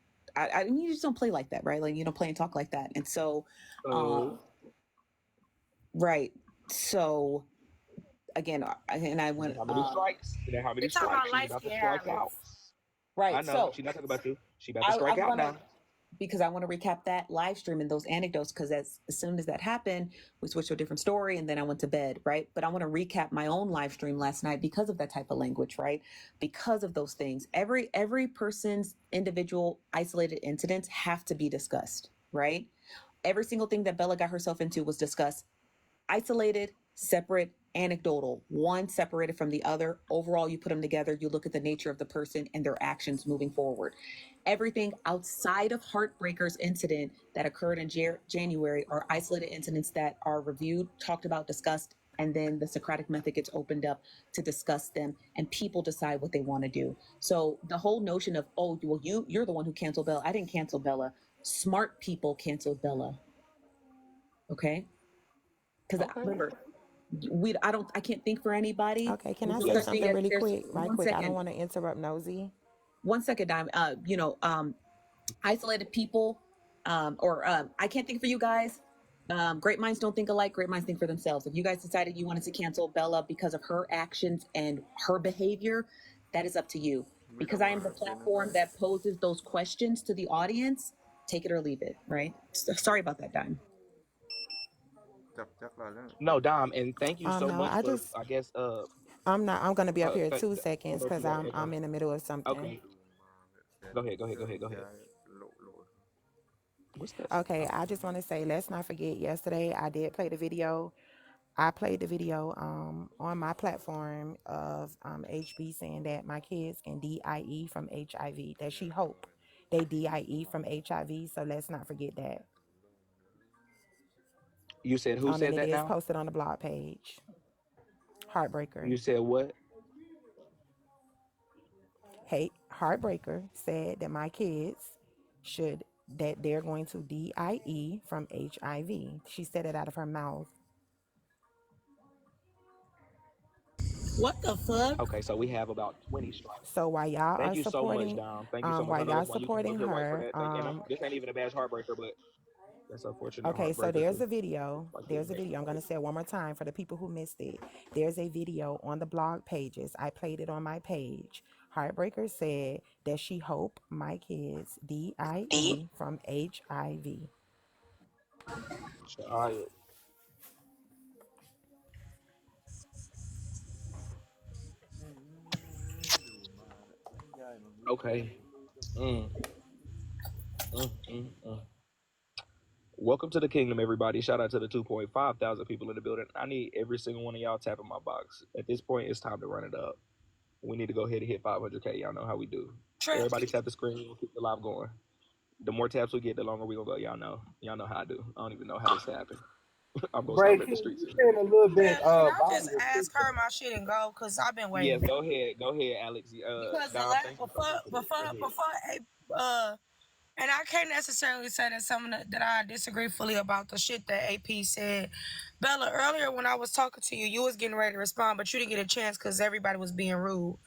you just don't play like that, right? Like you don't play and talk like that, and so. Right. So again, and I went. How many strikes? How many strikes? She's about to strike out. Right. I know. So She's not talking about you. She's about to strike out now. Because I want to recap that live stream and those anecdotes. Because as soon as that happened, we switched to a different story, and then I went to bed. Right. But I want to recap my own live stream last night because of that type of language. Right. Because of those things, every person's individual isolated incidents have to be discussed. Right. Every single thing that Bella got herself into was discussed. Isolated, separate, anecdotal, one separated from the other. Overall, you put them together, you look at the nature of the person and their actions moving forward. Everything outside of Heartbreaker's incident that occurred in January are isolated incidents that are reviewed, talked about, discussed, and then the Socratic method gets opened up to discuss them, and people decide what they want to do. So the whole notion of, oh, well, you're the one who canceled Bella. I didn't cancel Bella. Smart people canceled Bella. Okay? Because remember, I can't think for anybody. Okay, can I say something really quick? Right quick. Second. I don't want to interrupt Nosy. 1 second, Dime. Isolated people, I can't think for you guys. Great minds don't think alike. Great minds think for themselves. If you guys decided you wanted to cancel Bella because of her actions and her behavior, that is up to you. Because I am the platform that poses those questions to the audience, take it or leave it, right? So, sorry about that, Dime. No, Dom, and thank you so much. I guess I'm going to be up here 2 seconds because I'm in the middle of something. Okay. Go ahead. What's that? Okay, I just want to say, let's not forget, yesterday I did play the video. I played the video on my platform of HB saying that my kids can DIE from HIV, that she hope they DIE from HIV. So let's not forget that. You said who said that now? It is posted on the blog page. Heartbreaker. You said what? Hey, Heartbreaker said that my kids that they're going to DIE from HIV. She said it out of her mouth. What the fuck? Okay, so we have about 20 strikes. So while y'all Thank are you supporting, so much, Dom. Thank you so much. while y'all supporting her, this ain't even a bash Heartbreaker, but that's unfortunate. Okay, so there's a video. I'm going to say it one more time for the people who missed it. There's a video on the blog pages. I played it on my page. Heartbreaker said that she hope my kids DIE from HIV. Okay. Welcome to the kingdom, everybody. Shout out to the 2.5 thousand people in the building. I need every single one of y'all tapping my box. At this point, it's time to run it up. We need to go ahead and hit 500K. Y'all know how we do. Everybody tap the screen. We'll keep the live going. The more taps we get, the longer we gonna go. Y'all know how I do. I don't even know how this happened. I'm gonna start the streets. A little bit. Can I just ask her my shit and go? Cause I've been waiting. Yes, go ahead, Alex. Because and I can't necessarily say that that I disagree fully about the shit that AP said Bella, earlier when I was talking to you, you was getting ready to respond, but you didn't get a chance because everybody was being rude.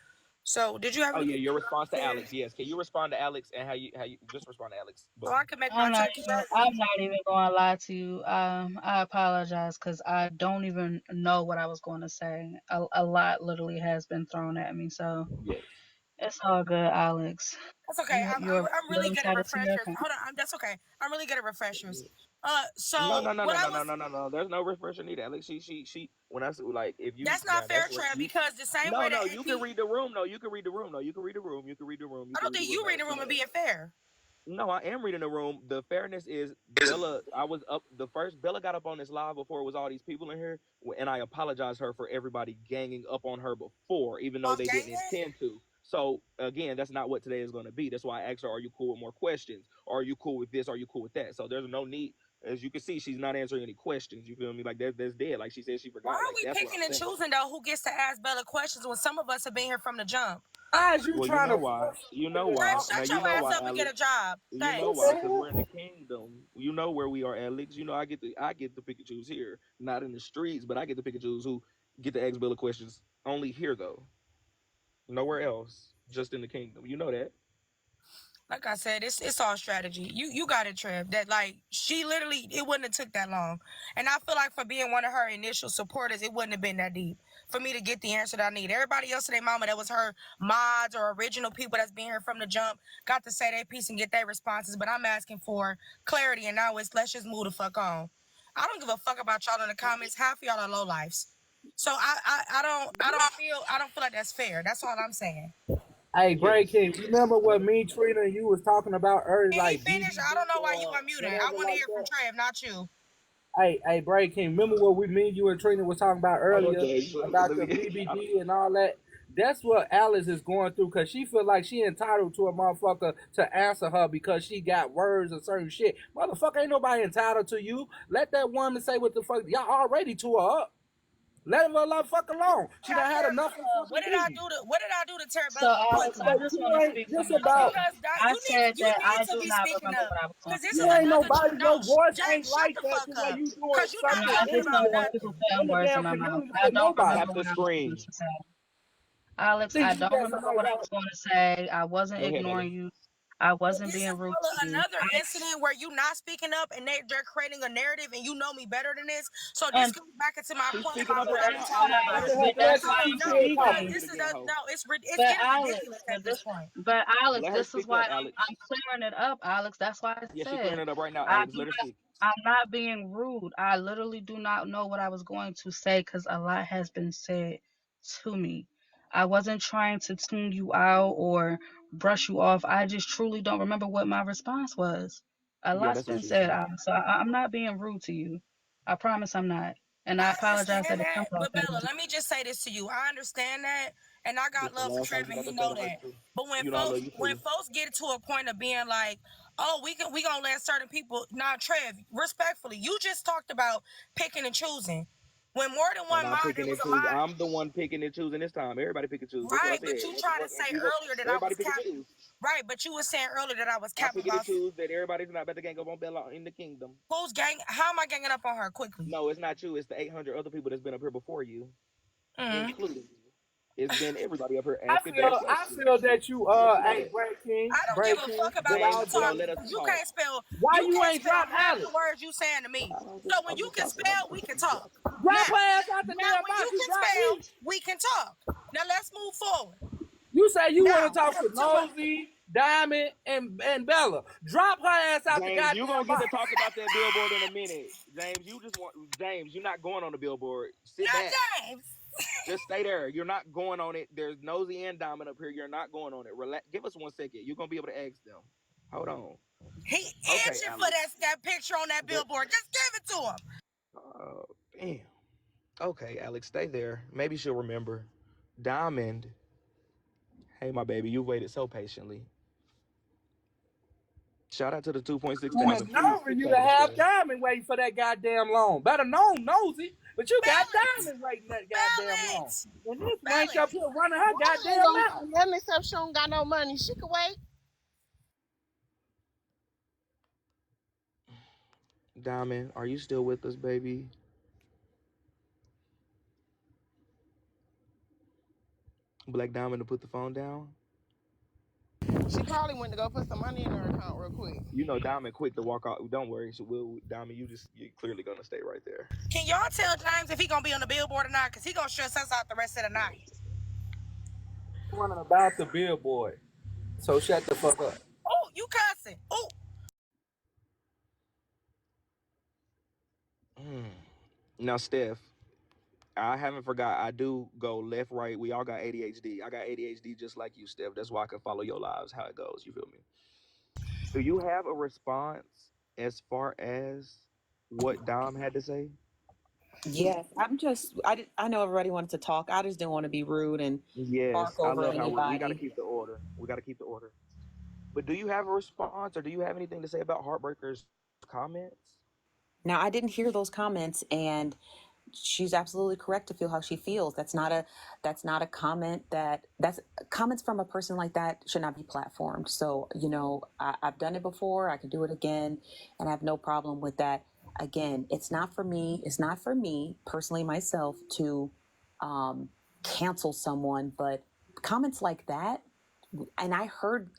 So did you have Oh yeah, anything your response to to Alex. Yes. Can you respond to Alex and how you just respond to Alex? so Boom. I can make my I'm not turkey even. burger? I'm not even going to lie to you. I apologize because I don't even know what I was going to say. A lot literally has been thrown at me, so Yes. it's all good, Alex. That's okay. I'm really You're good at entitled to your refreshers. opinion. Hold on, that's okay. I'm really good at refreshers. No, So no, no, what no, I no, no, was no, no, no. There's no refresher needed. Alex, she. When I say like, if you that's now, not fair, that's what Trev, you. because the same No, way no, that you can read the room. No, you can read the room. No, you can read the room. You can read the room. You I can don't read the think room, you read the Alex. room and being fair. No, I am reading the room. The fairness is Bella. I was up the first. Bella got up on this live before it was all these people in here, and I apologize her for everybody ganging up on her before, even though I'm they didn't ganging. intend to. So again, that's not what today is going to be. That's why I asked her, "Are you cool with more questions? Are you cool with this? Are you cool with that?" So there's no need. As you can see, she's not answering any questions. You feel me? Like that's dead. Like she said, she Why forgot. are Like we that's what I'm picking and saying. choosing though who gets to ask Bella questions when some of us have been here from the jump? Why is you Well, you trying know to why. force You know Trev, why. Now shut you your know ass why, up and get Alex. a job. You know Thanks. why? Because we're in the kingdom. You know where we are, Alex. You know I get to pick and choose here, not in the streets, but I get to pick and choose who get to ask Bella questions. Only here though, nowhere else. Just in the kingdom. You know that. Like I said, it's all strategy. You got it, Trev. That like she literally it wouldn't have took that long. And I feel like for being one of her initial supporters, it wouldn't have been that deep for me to get the answer that I need. Everybody else today, mama, that was her mods or original people that's been here from the jump, got to say their piece and get their responses. But I'm asking for clarity, and now it's let's just move the fuck on. I don't give a fuck about y'all in the comments. Half of y'all are low lives. So I don't feel like that's fair. That's all I'm saying. Hey, Bray Yes. King, you remember what me, Trina, and you was talking about earlier, Can he like finish? I BBD don't know why you or unmuted. I whatever want to like hear from that? Trev, not you. Hey, Bray King, remember what me, you, and Trina was talking about Hold on, earlier James. about Let the me. BBD and all that? That's what Alice is going through because she feel like she entitled to a motherfucker to answer her because she got words or certain shit. Motherfucker, ain't nobody entitled to you. Let that woman say what the fuck. Y'all already tore her up. Let her fuck alone. She done had enough of What fucking did I beating. do to tear So, Bella up Alex, I quickly? But just you want to ain't speak for just myself. about. Because I said you that need I to do be not speaking remember up. what I was going Cause to this You is say. ain't another nobody. Your voice James, ain't shut like the that fuck to where up. you doing Cause you're not No, something I talking just about don't ignorant want people nothing. in putting the words in damn my mouth. community I with don't nobody. Tap remember the what I was going screen. to say. Alex, See, I you don't got remember somebody what I got. was going to say. I wasn't Go ahead, Alex. ignoring you. I wasn't This is being rude to you. another incident where you not speaking up and they're creating a narrative and you know me better than this. So this And goes back into my She's point speaking about up what right I be now, talking Alex. about. Let her, let No, her keep no, still because talking. Mute this is again, ho. it's but getting Alex, ridiculous at this point. Alex, Let her this is speak why up, Alex. I'm clearing it up, Alex. That's why I Yeah, she clearing said it up right now, I Alex. do Let her not. speak. I'm not being rude. I literally do not know what I was going to say because a lot has been said to me. I wasn't trying to tune you out or brush you off. I just truly don't remember what my response was. A Yeah, lot's that's what been she was said, saying. Alex. So I'm not being rude to you. I promise I'm not. And I I apologize understand that it that, comes off but that Bella, way. let me just say this to you. I understand that, and I This got the love for last time Trev, you and got he to say know to her that. too. But You know I love you when too. folks get to a point of being like, "Oh, we gonna let certain people," nah, Trev, respectfully, you just talked about picking and choosing. When more than And one I'm mod, picking there was and a choosing. mod, I'm the one picking and choosing this time. Everybody pick and choose. That's what I right? said. But you tried to say earlier that I Everybody was pick and choose. right? But you were saying earlier that I was I capping pick and about choose that everybody's not about to gang up on Bella in the kingdom. who's gang. How am I ganging up on her quickly? No, it's not you. It's the 800 other people that's been up here before you, Mm. including you. It's been everybody up here I asking better questions. feel that you That's about hey it. Bray I don't give a King, fuck about what without you James, bro, talk let us because talk. why you you can't ain't spell drop half Alex? the words you saying to me. So when I'm you just can talking. spell, we can talk. Drop her ass out the Now damn when you box. You can drop spell, me. we can talk. Now let's move forward. You say you want Now to talk to Nosy, Diamond, and Bella. Drop her ass out the James, you gonna goddamn get to box. talk about that billboard in a minute. James, you're not going on the billboard. Sit not back. James. Just stay there. You're not going on it. There's Nosy and Diamond up here. You're not going on it. Relax. Give us 1 second. You're gonna be able to ask them. Hold on. He Okay, itching for Alex. that picture on that billboard. Just give it to him. Oh, damn. Okay, Alex, stay there. Maybe she'll remember. Diamond. Hey, my baby, you waited so patiently. Shout out to the 2.6 And it's Diamond. Please known for keep you to tapping the have screen. Diamond waiting for that goddamn long. Better known Nosy, but you got Balance. Diamond waiting that goddamn long. Balance. And this wank up Balance. here running her I ain't goddamn mouth. gonna let me say she don't got no money. She can wait. Diamond, are you still with us, baby? Black Diamond to put the phone down. She probably went to go put some money in her account real quick. You know, Diamond quick to walk out. Don't worry. So Diamond, you're clearly gonna stay right there. Can y'all tell James if he gonna be on the billboard or not? Cause he gonna stress us out the rest of the night. Running about the billboard. So shut the fuck up. Oh, you cussing. Oh. Now, Steph, I haven't forgot. I do go left, right. We all got ADHD. I got ADHD just like you, Steph. That's why I can follow your lives, how it goes. You feel me? Do you have a response as far as what Dom had to say? Yes, I know everybody wanted to talk. I just didn't want to be rude and bark Yes, I over love how we got to anybody. keep the order. We got to keep the order. But do you have a response or do you have anything to say about Heartbreaker's comments? Now, I didn't hear those comments, and she's absolutely correct to feel how she feels. That's not a comment that's comments from a person like that should not be platformed. So, I've done it before. I can do it again, and I have no problem with that. Again, it's not for me. It's not for me personally, myself, to cancel someone, but comments like that. And I heard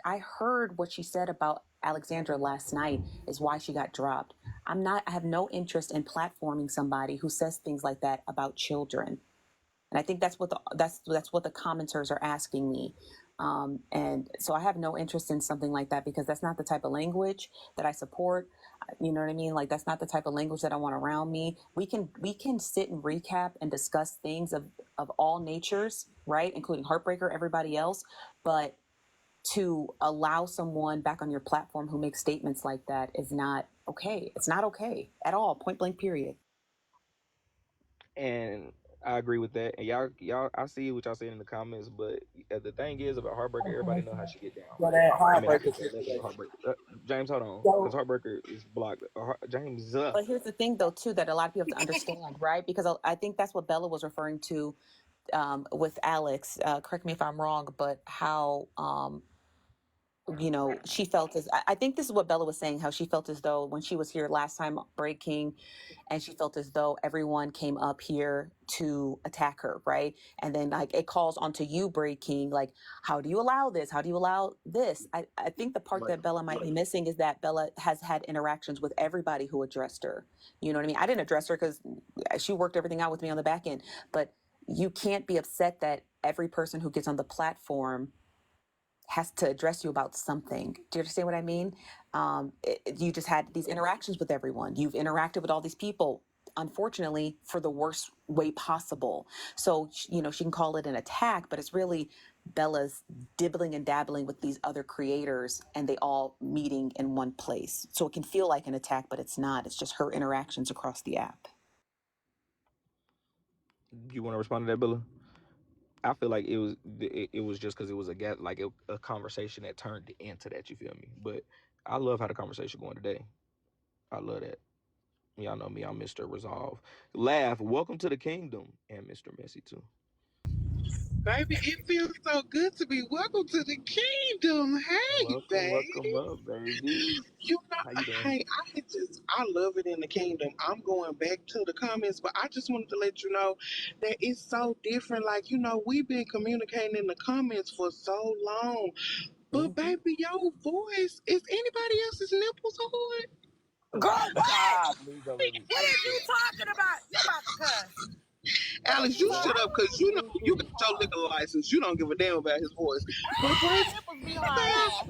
what she said about Alexandra last night is why she got dropped. I have no interest in platforming somebody who says things like that about children. And I think that's what the commenters are asking me. And so I have no interest in something like that because that's not the type of language that I support. You know what I mean? Like, that's not the type of language that I want around me. We can sit and recap and discuss things of all natures, right? Including Heartbreaker, everybody else. But to allow someone back on your platform who makes statements like that is not okay. It's not okay at all. Point blank, period. And I agree with that. And y'all, I see what y'all saying in the comments, but the thing is about Heartbreaker, everybody know how she get down, So right? that I mean, I can Heartbreaker say less about situation. Heartbreaker. James, hold on, because So Heartbreaker is blocked. James, But here's the thing, though, too, that a lot of people have to understand, right? Because I think that's what Bella was referring to with Alex. Correct me if I'm wrong, but how she felt as I think this is what Bella was saying, how she felt as though when she was here last time breaking, and she felt as though everyone came up here to attack her, right? And then like it calls onto you breaking, like, how do you allow this? How do you allow this? I think the part that Bella might be missing is that Bella has had interactions with everybody who addressed her. You know what I mean? I didn't address her because she worked everything out with me on the back end, but you can't be upset that every person who gets on the platform has to address you about something. Do you understand what I mean? You just had these interactions with everyone. You've interacted with all these people, unfortunately, for the worst way possible. So, she can call it an attack, but it's really Bella's dibbling and dabbling with these other creators and they all meeting in one place. So it can feel like an attack, but it's not. It's just her interactions across the app. you want to respond to that, Bella? I feel like it was just because it was a conversation that turned into that. You feel me? But I love how the conversation going today. I love that. Y'all know me. I'm Mr. Resolve. Laugh. Welcome to the kingdom, and Mr. Messy too. Baby, it feels so good to be welcome to the kingdom. Hey, Welcome babe. up, baby. You know, How you doing? hey, I love it in the kingdom. I'm going back to the comments, but I just wanted to let you know that it's so different. Like, we've been communicating in the comments for so long. But baby, your voice, is anybody else's nipples hard? Girl, what? Please don't make me What say is you talking about? You about to cuss. Alex, you shut up because you got your liquor license. You don't give a damn about his voice. But Brady, Nipples be hard, laugh.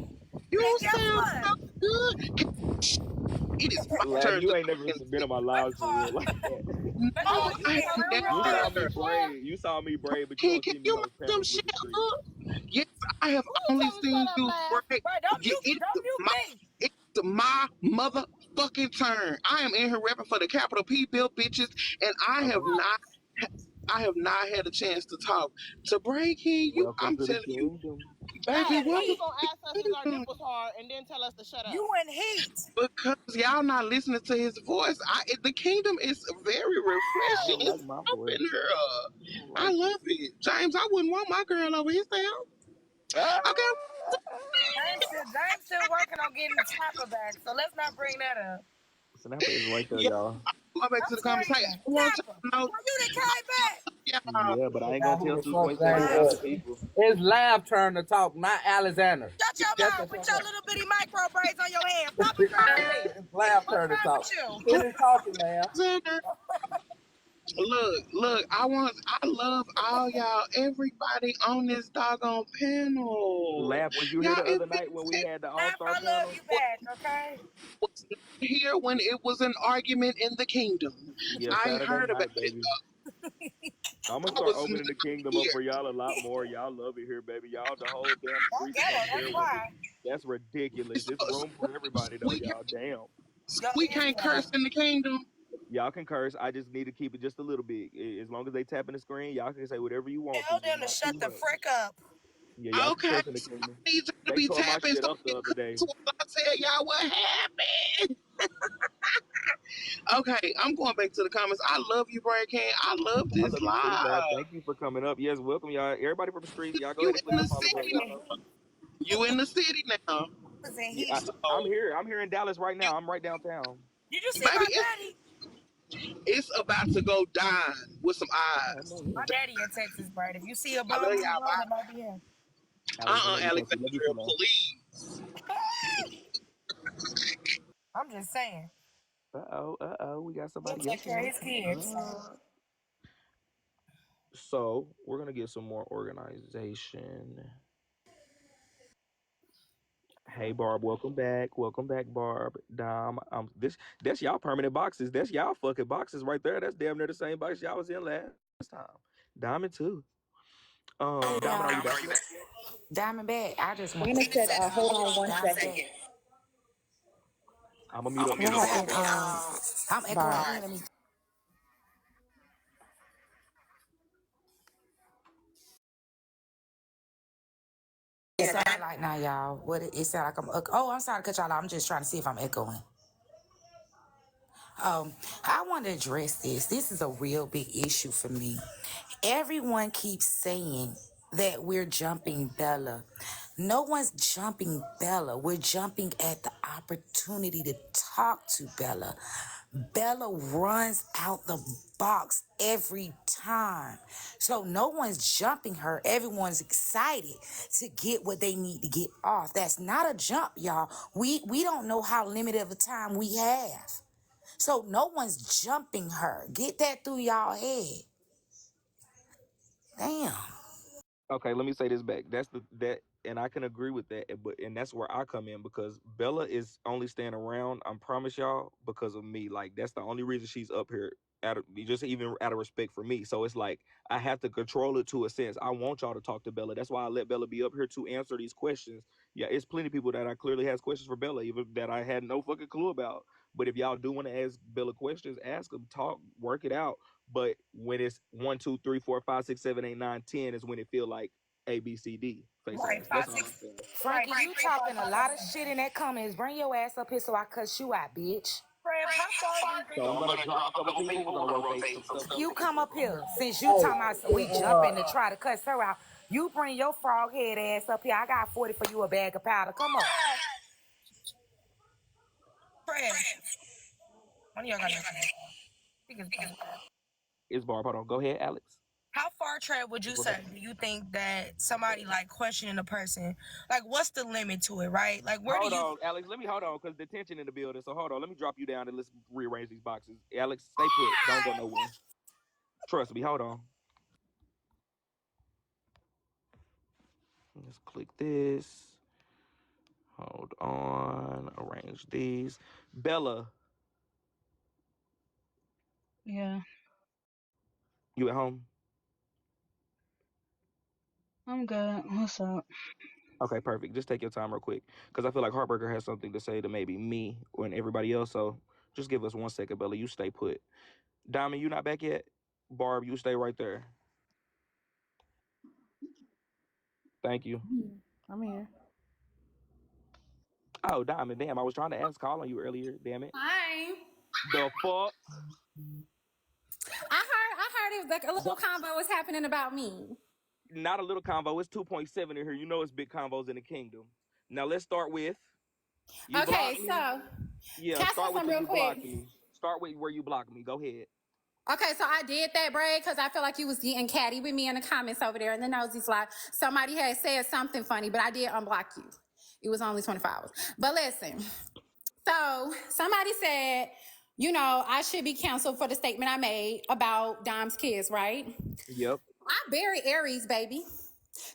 you And guess sound what? so good. It is my Laugh. turn You to ain't go never and been on my First lives of for all, real like that. first of no, all, you I being have real, real You saw messy. me never. braid. You saw me braid, but you don't Can see me you host make them panic with shut the streets. up? Yes, I have Who you only telling shut seen up, you laugh? break. Right, don't mute me. It's my motherfucking turn. I am in here rapping for the capital P built bitches, and I have not had a chance to talk to breaking you. Welcome I'm to the telling you, kingdom. baby, Laugh, how welcome you to gonna the ask us is our kingdom. nipples hard and then tell us to shut up? You in heat. Because y'all not listening to his voice. The kingdom is very I refreshing. don't like It's my open voice. here. I don't I like love it. James, I wouldn't want my girl over his house. it. Okay. James still working on getting the tapper back, so let's not bring that up. Snapper is right there, Yeah, y'all. Go back to the conversation. I want y'all to know. You done came back. Yeah, but I ain't Now gonna who tell the fuck 2.7,000 people. It's Lab turn to talk, not Alexander. Shut your Shut mouth the with fuck your up. little bitty micro braids on your hands. Stop addressing me. It's Lab turn to talk. Finish talking, man. Look, I love all y'all, everybody on this doggone panel. Lab, was you here Y'all, the other night when we had the All-Star I love panel? you back, okay? was not here when it was an argument in the kingdom. Yeah, I Saturday heard about night, baby. it. I'm gonna I start was opening not the kingdom up here. for y'all a lot more. Y'all love it here, baby. Y'all, the whole damn streets Ghetto, come that's share with why. me. That's ridiculous. It's room for everybody though, We y'all. Damn. we can't curse in the kingdom. Y'all can curse. I just need to keep it just a little bit. As long as they tap in the screen, y'all can say whatever you want Tell to, just them to not shut too the much. frick up. Yeah, y'all can Okay, curse in the kingdom. I need y'all to They be tore my tapping shit so up the other day. I tell y'all what happened. Okay, I'm going back to the comments. I love you, Brad Can. I love I this love you too, Lab. live. Thank you for coming up. Yes, welcome y'all. Everybody from the street, y'all go You ahead and in click the the follow button. city Y'all know. now. You in the city now. Yeah, So, I'm here. I'm here in Dallas right now. I'm right downtown. Did you see baby, my daddy? it's about to go down with some Oh, eyes. no, My daddy in Texas, Brad. If you see a I bum love on the y'all. road, that might be him. Alexandria, you supposed to love you too, Alexandria, man. please. I'm just saying. We got He'll somebody take else care of in his kids. here. So we're gonna get some more organization. Hey Barb, welcome back. Welcome back, Barb. Dom, that's y'all permanent boxes. That's y'all fucking boxes right there. That's damn near the same box y'all was in last time. Diamond too. Diamond, are you back yet? Diamondback, I just want Dana said, hold on one second. Diamondback. I'm gonna mute up What Dina. happened, I'm echoing. Barb? Let me. It sound like now, y'all. What it sound like? I'm sorry to cut y'all off. I'm just trying to see if I'm echoing. I want to address this. This is a real big issue for me. Everyone keeps saying that we're jumping Bella. No one's jumping Bella. We're jumping at the opportunity to talk to Bella. Bella runs out the box every time. So no one's jumping her. Everyone's excited to get what they need to get off. That's not a jump, y'all. We don't know how limited of a time we have. So no one's jumping her. Get that through y'all head. Damn. Okay, let me say this back. And I can agree with that, and that's where I come in because Bella is only staying around. I promise y'all because of me. Like that's the only reason she's up here. Even out of respect for me. So it's like I have to control it to a sense. I want y'all to talk to Bella. That's why I let Bella be up here to answer these questions. Yeah, it's plenty of people that I clearly has questions for Bella, even that I had no fucking clue about. But if y'all do want to ask Bella questions, ask them, talk, work it out. But when it's 1, 2, 3, 4, 5, 6, 7, 8, 9, 10 is when it feel like A, B, C, D face ass. That's all I'm saying. Frankie, you talking a lot of shit in that comments. Bring your ass up here so I cuss you out, bitch. So I'm gonna drop a couple people. We're gonna rotate some stuff. You come up here. Since you talking about we jumping to try to cuss her out, you bring your frog head ass up here. I got 40 for you, a bag of powder. Come on. Fred. One of y'all got It's Barb. Hold on. Go ahead, Alex. How far, Trev, would you say do you think that somebody like questioning a person, like what's the limit to it, right? Like where Hold do you on, Alex. Let me hold on because the tension in the building. So hold on. Let me drop you down and let's rearrange these boxes. Alex, stay put. Don't go nowhere. Trust me. Hold on. Let's click this. Hold on. Arrange these. Bella. Yeah, You at home? I'm good. What's up? Okay, perfect. Just take your time real quick. Because I feel like Heartbreaker has something to say to maybe me and everybody else. So just give us 1 second, Bella. You stay put. Diamond, you not back yet? Barb, you stay right there. Thank you. I'm here. Oh, Diamond, damn. I was trying to call on you earlier. Damn it. Hi. The fuck? I heard it was like a little combo was happening about me. Not a little convo. It's 2.7 in here. You know it's big convos in the kingdom. Now let's start with you Okay, blocked me. so Yeah, can I say start with something the real you quick? blocked me. start with where you blocked me. Go ahead. Okay, so I did that, Bray, because I feel like you was getting catty with me in the comments over there. And the nosy slide. Somebody had said something funny, but I did unblock you. It was only 24 hours. But listen, so somebody said, you know, I should be canceled for the statement I made about Dom's kids, right? Yep. I bury Aries, baby.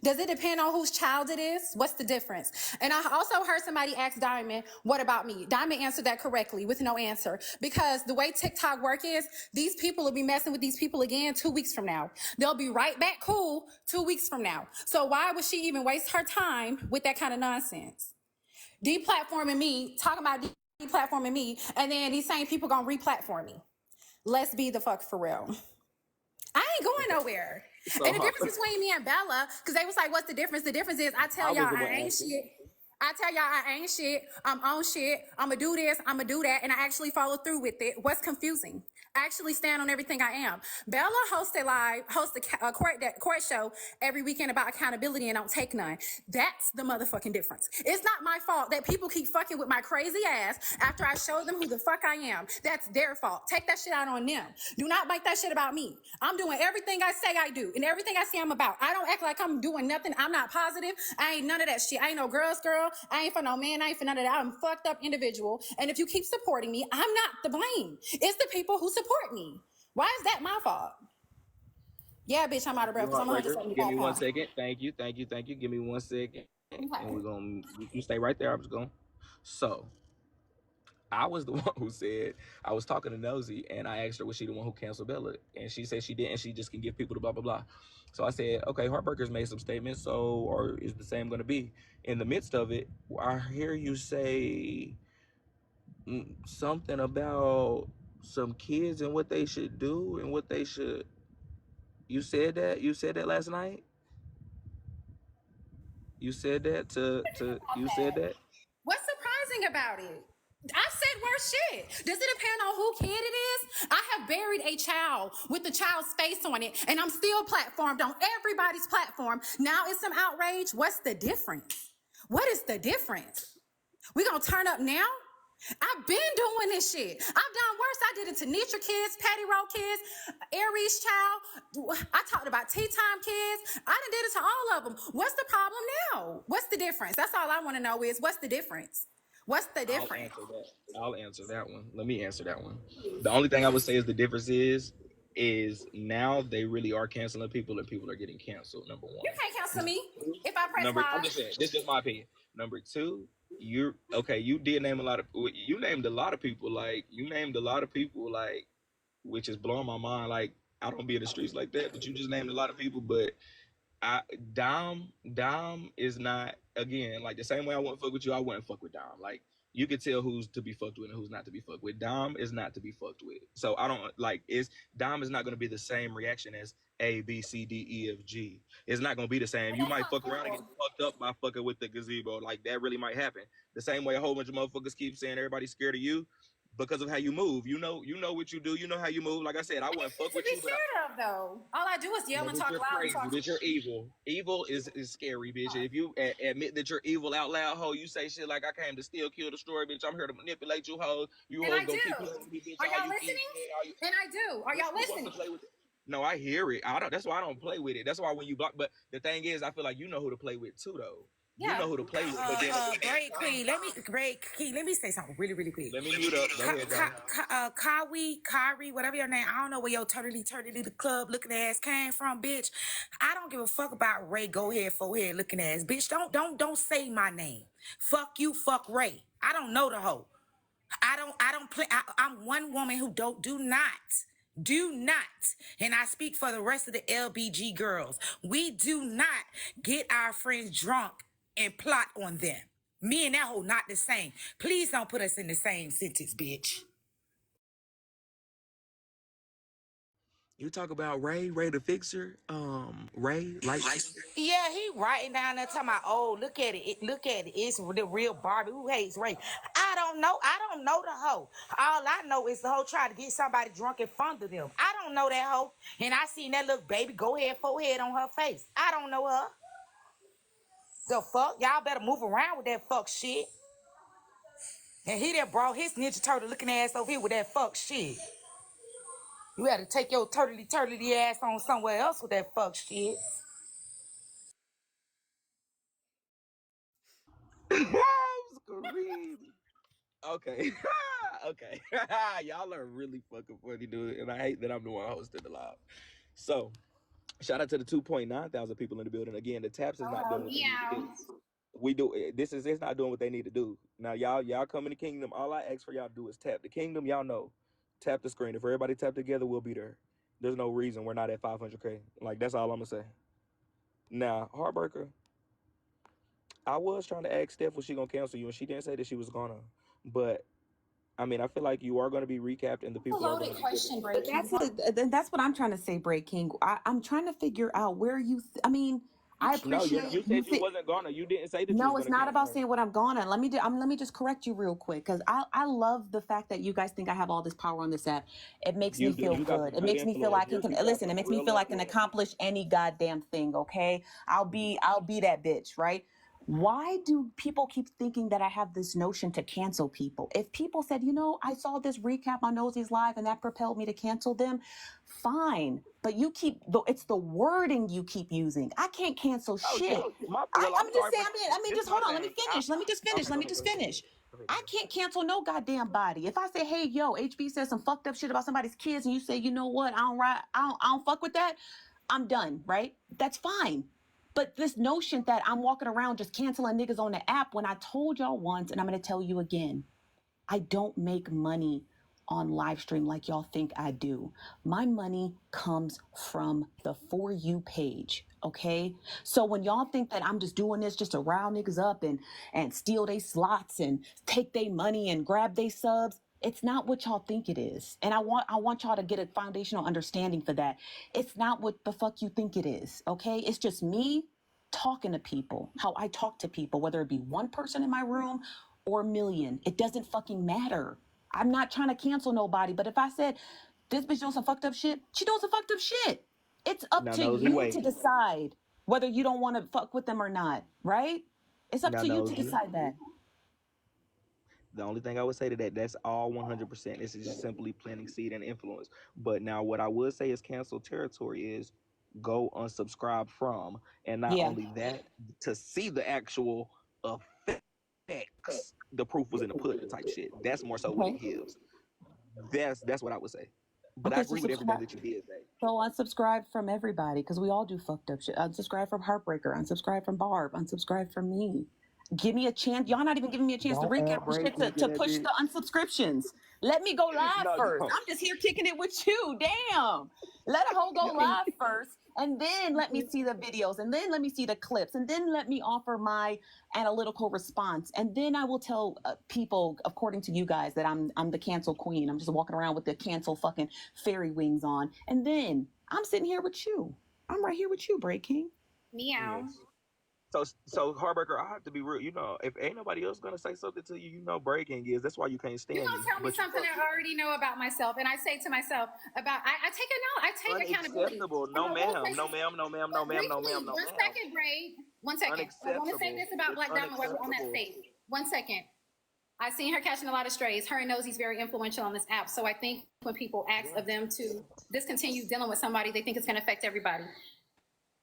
Does it depend on whose child it is? What's the difference? And I also heard somebody ask Diamond, what about me? Diamond answered that correctly with no answer. Because the way TikTok work is, these people will be messing with these people again 2 weeks from now. They'll be right back cool 2 weeks from now. So why would she even waste her time with that kind of nonsense? Deplatforming me, talking about deplatforming me, and then these same people gonna replatform me. Let's be the fuck for real. I ain't going nowhere. So, and the difference between me and Bella, because they was like, what's the difference? The difference is I tell y'all I ain't shit. I tell y'all I ain't shit. I'm on shit. I'm going to do this. I'm going to do that. And I actually follow through with it. What's confusing? I actually stand on everything I am. Bella hosts a court show every weekend about accountability and don't take none. That's the motherfucking difference. It's not my fault that people keep fucking with my crazy ass after I show them who the fuck I am. That's their fault. Take that shit out on them. Do not make that shit about me. I'm doing everything I say I do and everything I say I'm about. I don't act like I'm doing nothing. I'm not positive. I ain't none of that shit. I ain't no girl's girl. I ain't for no man. I ain't for none of that. I'm a fucked up individual. And if you keep supporting me, I'm not to blame. It's the people who support me. Why is that my fault? Yeah, bitch, I'm out of breath because I'm 175 Give me 1 pounds. second. Thank you. Give me 1 second. Okay. And we're going to, you stay right there. I'm just going. So, I was the one who said, I was talking to Nosy, and I asked her, was she the one who canceled Bella? And she said she didn't. She just can give people the blah, blah, blah. So I said, okay, Heartbreakers made some statements, so, or is the same going to be? In the midst of it, I hear you say something about some kids and what they should do and what they should. You said that? You said that last night? You said that you said that? What's surprising about it? I said worse shit. Does it depend on who kid it is? I have buried a child with the child's face on it, and I'm still platformed on everybody's platform. Now it's some outrage. What's the difference? What is the difference? We gonna turn up now? I've been doing this shit. I've done worse. I did it to Nitra kids, Patty Roll kids, Aries child. I talked about Tea Time kids. I done did it to all of them. What's the problem now? What's the difference? That's all I want to know is what's the difference? What's the difference? I'll answer that one. Let me answer that one. The only thing I would say is the difference is now they really are canceling people and people are getting canceled. Number one. You can't cancel me if I press I'm live. just saying, this is just my opinion. Number two, you did name a lot of people, which is blowing my mind. Like, I don't be in the streets like that, but you just named a lot of people. But Dom is not, again, like the same way I wouldn't fuck with you, I wouldn't fuck with Dom. Like, you can tell who's to be fucked with and who's not to be fucked with. Dom is not to be fucked with. So I don't like Dom is not going to be the same reaction as A, B, C, D, E, F, G. It's not going to be the same. You might fuck around and get fucked up by fucking with the gazebo. Like, that really might happen. The same way a whole bunch of motherfuckers keep saying everybody's scared of you because of how you move. You know what you do. You know how you move. Like I said, I wouldn't fuck with you. Scared of though. All I do is yell and talk loud. And talk. Bitch, you're evil. Evil is scary, bitch. If you admit that you're evil out loud, ho, you say shit like, I came to steal, kill, destroy, bitch. I'm here to manipulate you, ho. You and hoes I gonna do. keep playing me, bitch. Are y'all listening? And I do. Are y'all listening? No, I hear it. That's why I don't play with it. That's why when you block, but the thing is, I feel like you know who to play with too, though. Yeah. You know who to play with. Great Queen. Let me say something really, really quick. Let me mute up. Go ahead, Kari, whatever your name. I don't know where your turtley the club looking ass came from, bitch. I don't give a fuck about Ray. Go ahead, forehead looking ass, bitch. Don't say my name. Fuck you. Fuck Ray. I don't know the hoe. I don't play. I'm one woman who do not, and I speak for the rest of the LBG girls. We do not get our friends drunk and plot on them. Me and that hoe not the same. Please don't put us in the same sentence, bitch. You talk about Ray the Fixer, Ray, like. Yeah, he writing down there talking about, oh, look at it. It's the real Barbie. Who hates Ray? I don't know the hoe. All I know is the hoe trying to get somebody drunk in front of them. I don't know that hoe. And I seen that little baby go ahead, forehead on her face. I don't know her. The fuck? Y'all better move around with that fuck shit. And he done brought his Ninja Turtle looking ass over here with that fuck shit. You had to take your turtley ass on somewhere else with that fuck shit. I'm screaming. Okay. Okay. Y'all are really fucking funny, dude. And I hate that I'm the one hosting the live. So, shout out to the 2.9 thousand people in the building. Again, the taps is not doing what they need to do. We do it's not doing what they need to do. Now y'all come in the kingdom. All I ask for y'all to do is tap the kingdom. Y'all know, tap the screen. If everybody tap together, we'll be there. There's no reason we're not at 500K. Like, that's all I'm gonna say. Now, Heartbreaker, I was trying to ask Steph was she gonna cancel you, and she didn't say that she was gonna. But I mean, I feel like you are gonna be recapped, and the people are gonna be Question, Break King. That's what I'm trying to say, Break King. I'm trying to figure out where you. I mean, I No, you appreciate said you wasn't gonna. You didn't say that you No, was it's gonna not cancel about her. saying what I'm gonna. Let me just correct you real quick, because I love the fact that you guys think I have all this power on this app. It makes me You do. feel You got good. some It good makes me feel like influence. I can You got listen. It some makes me real feel like I can influence. accomplish any goddamn thing. Okay, I'll be that bitch, right? Why do people keep thinking that I have this notion to cancel people? If people said, I saw this recap on Nosey's Live and that propelled me to cancel them, fine. But it's the wording you keep using. I can't cancel shit. I'm just saying, just hold on. Let me finish. Let me just finish. I can't cancel no goddamn body. If I say, hey, yo, HB says some fucked up shit about somebody's kids, and you say, you know what, I don't fuck with that, I'm done, right? That's fine. But this notion that I'm walking around just canceling niggas on the app, when I told y'all once, and I'm gonna tell you again, I don't make money on live stream like y'all think I do. My money comes from the For You page, okay? So when y'all think that I'm just doing this just to rile niggas up and steal they slots and take they money and grab they subs, it's not what y'all think it is. And I want y'all to get a foundational understanding for that. It's not what the fuck you think it is, okay? It's just me talking to people, how I talk to people, whether it be one person in my room or a million. It doesn't fucking matter. I'm not trying to cancel nobody, but if I said this bitch doing some fucked up shit, she doing some fucked up shit. It's up Now, to Nosy, you wait. to decide whether you don't want to fuck with them or not, right? It's up Now, to you to Nosy. decide that. The only thing I would say to that's all 100%. This is just simply planting seed and influence. But now, what I would say is cancel territory is go unsubscribe from, and not Yeah. only that, to see the actual effects. The proof was in the pudding type shit. That's more so what it Okay. gives. That's what I would say. But I Okay, so agree with everything subscribe. that you did say. So unsubscribe from everybody, because we all do fucked up shit. Unsubscribe from Heartbreaker. Unsubscribe from Barb. Unsubscribe from me. Give me a chance. Y'all not even giving me a chance to Don't add recap the shit breaking to that push bitch. the unsubscriptions. Let me go live No, first. don't. I'm just here kicking it with you. Damn. Let a hoe go live first, and then let me see the videos, and then let me see the clips, and then let me offer my analytical response, and then I will tell people, according to you guys, that I'm the cancel queen. I'm just walking around with the cancel fucking fairy wings on, and then I'm sitting here with you. I'm right here with you, Break King. Meow. Yes. So Heartbreaker, I have to be real. If ain't nobody else gonna say something to you, breaking is. That's why you can't You stand gonna me. tell me But you something I already know about myself, and I say to myself about I take accountability. unacceptable. And No I want to ma'am. say No ma'am. No ma'am. No but ma'am. No ma'am. briefly, No one ma'am. second, Braid. 1 second. I want to say Unacceptable. this about It's Black Diamond while we're on that unacceptable. space. 1 second. I've seen her catching a lot of strays. Her and Nosey's very influential on this app. So I think when people ask of them to discontinue dealing with somebody, they think it's going to affect everybody.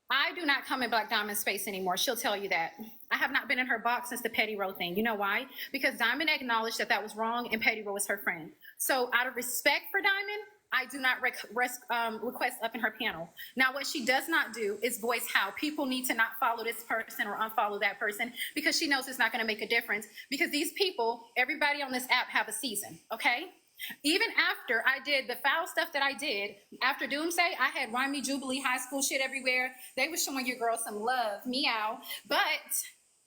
I do not come in Black Diamond's space anymore. She'll tell you that. I have not been in her box since the Petty Row thing. You know why? Because Diamond acknowledged that was wrong and Petty Row was her friend. So out of respect for Diamond, I do not request up in her panel. Now, what she does not do is voice how people need to not follow this person or unfollow that person, because she knows it's not going to make a difference, because these people, everybody on this app have a season, okay? Even after I did the foul stuff that I did, after Doomsday, I had Rhyme Jubilee High School shit everywhere. They were showing your girl some love, meow. But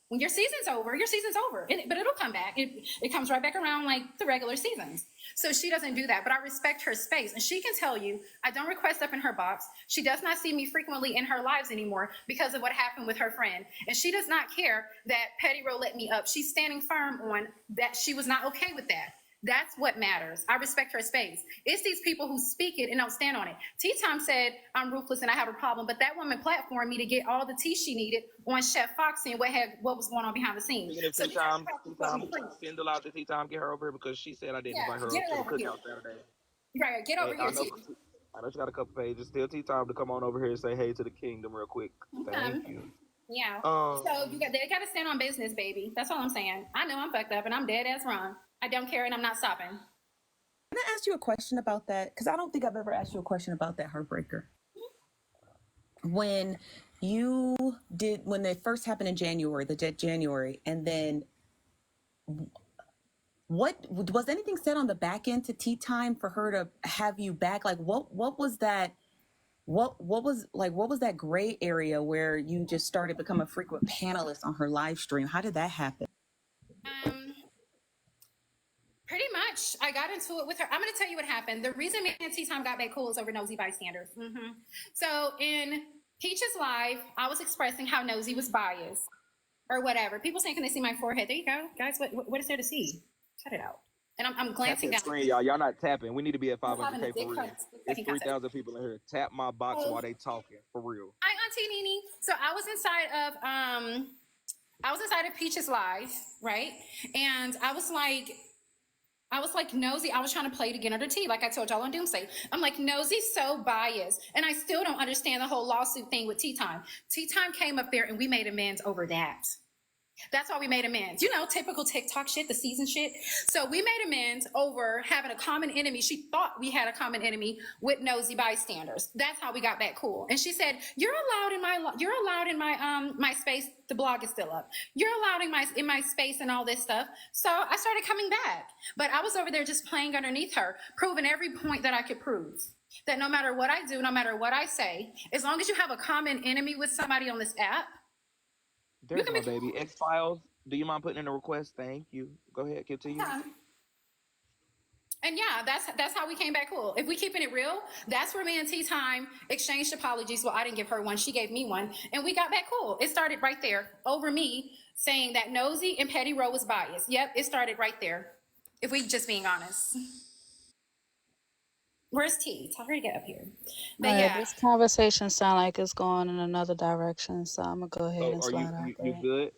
when your season's over, your season's over. But it'll come back. It comes right back around like the regular seasons. So she doesn't do that, but I respect her space. And she can tell you, I don't request up in her box. She does not see me frequently in her lives anymore because of what happened with her friend. And she does not care that Petty Row let me up. She's standing firm on that she was not okay with that. That's what matters. I respect her space. It's these people who speak it and don't stand on it. Tea Time said, I'm ruthless and I have a problem, but that woman platformed me to get all the tea she needed on Chef Foxy and what was going on behind the scenes. Speaking of So Tea Time, send a lot to Tea Time, get her over here because she said I didn't invite her get to her the over here. cookout Saturday. Right, get over And here, I know, Tea. I know she got a couple pages. Still Tea Time to come on over here and say hey to the kingdom real quick. Thank you. Yeah. So they got to stand on business, baby. That's all I'm saying. I know I'm fucked up and I'm dead ass wrong. I don't care and I'm not stopping. Can I ask you a question about that? Because I don't think I've ever asked you a question about that Heartbreaker. When they first happened in January, the dead January, and then what was anything said on the back end to Tea Time for her to have you back? Like what was that? What was that gray area where you just started to become a frequent panelist on her live stream? How did that happen? Pretty much. I got into it with her. I'm going to tell you what happened. The reason me and Tea Time got back cool is over nosy bystanders. So in Peach's live, I was expressing how nosy was biased or whatever. People saying, can they see my forehead? There you go. Guys, what is there to see? Cut it out. And I'm glancing down. Screen, y'all not tapping. We need to be at 500K for real. It's 3,000 people in here. Tap my box while they talking for real. Hi, Auntie Nene. So I was inside of Peach's live, right? And I was like nosy. I was trying to play to get under tea, like I told y'all on Doomsday. I'm like, Nosy's so biased, and I still don't understand the whole lawsuit thing with Tea Time. Tea Time came up there, and we made amends over that. That's why we made amends. You know, typical TikTok shit, the season shit. So we made amends over having a common enemy. She thought we had a common enemy with nosy bystanders. That's how we got back cool. And she said, "You're allowed in my space. The blog is still up. You're allowed in my space and all this stuff." So I started coming back, but I was over there just playing underneath her, proving every point that I could prove. That no matter what I do, no matter what I say, as long as you have a common enemy with somebody on this app. There's my baby. X-Files, do you mind putting in a request? Thank you. Go ahead, continue. Yeah. And yeah, that's how we came back cool. If we keeping it real, that's where me and Tea Time exchanged apologies. Well, I didn't give her one. She gave me one. And we got back cool. It started right there over me saying that Nosy and Petty Row was biased. Yep, it started right there. If we just being honest. Where's T? Tell her to get up here. But yeah, this conversation sound like it's going in another direction, so I'm gonna go ahead and slide out there. You good?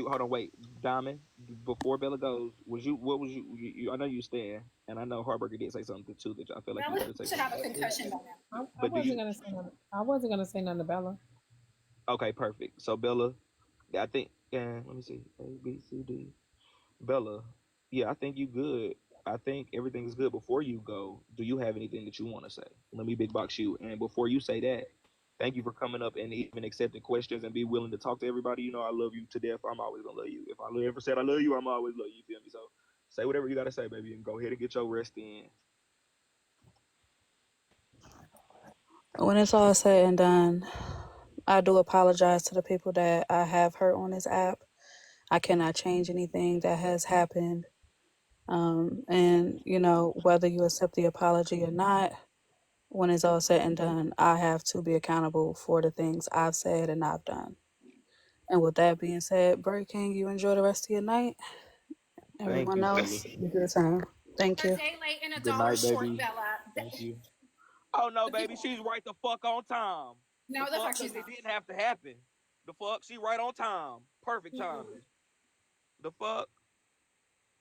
Hold on, wait, Diamond. Before Bella goes, what was you? I know you stand, and I know Heartbreaker did say something too that I feel like you gotta say. Should have a concussion by now. I wasn't gonna say nothing to Bella. Okay, perfect. So Bella, I think. Let me see. A B C D. Bella, yeah, I think you good. I think everything is good. Before you go, do you have anything that you want to say? Let me big box you. And before you say that, thank you for coming up and even accepting questions and be willing to talk to everybody. You know, I love you to death. I'm always going to love you. If I ever said I love you, I'm always love you. You feel me? So say whatever you got to say, baby, and go ahead and get your rest in. When it's all said and done, I do apologize to the people that I have hurt on this app. I cannot change anything that has happened. And, you know, whether you accept the apology or not, when it's all said and done, I have to be accountable for the things I've said and I've done. And with that being said, Bray King, you enjoy the rest of your night. Everyone else, you do the same. Thank you. Good night, baby. Thank you. Oh, no, baby, she's right the fuck on time. No, the fuck she's not. It didn't have to happen. The fuck? She right on time. Perfect timing. The fuck?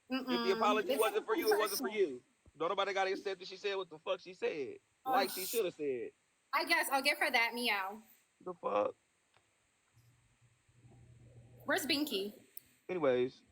If the apology wasn't for you, it wasn't for you. Don't nobody got to accept that she said what the fuck she said. Like she should have said. I guess I'll give her that, meow. The fuck? Where's Binky? Anyways,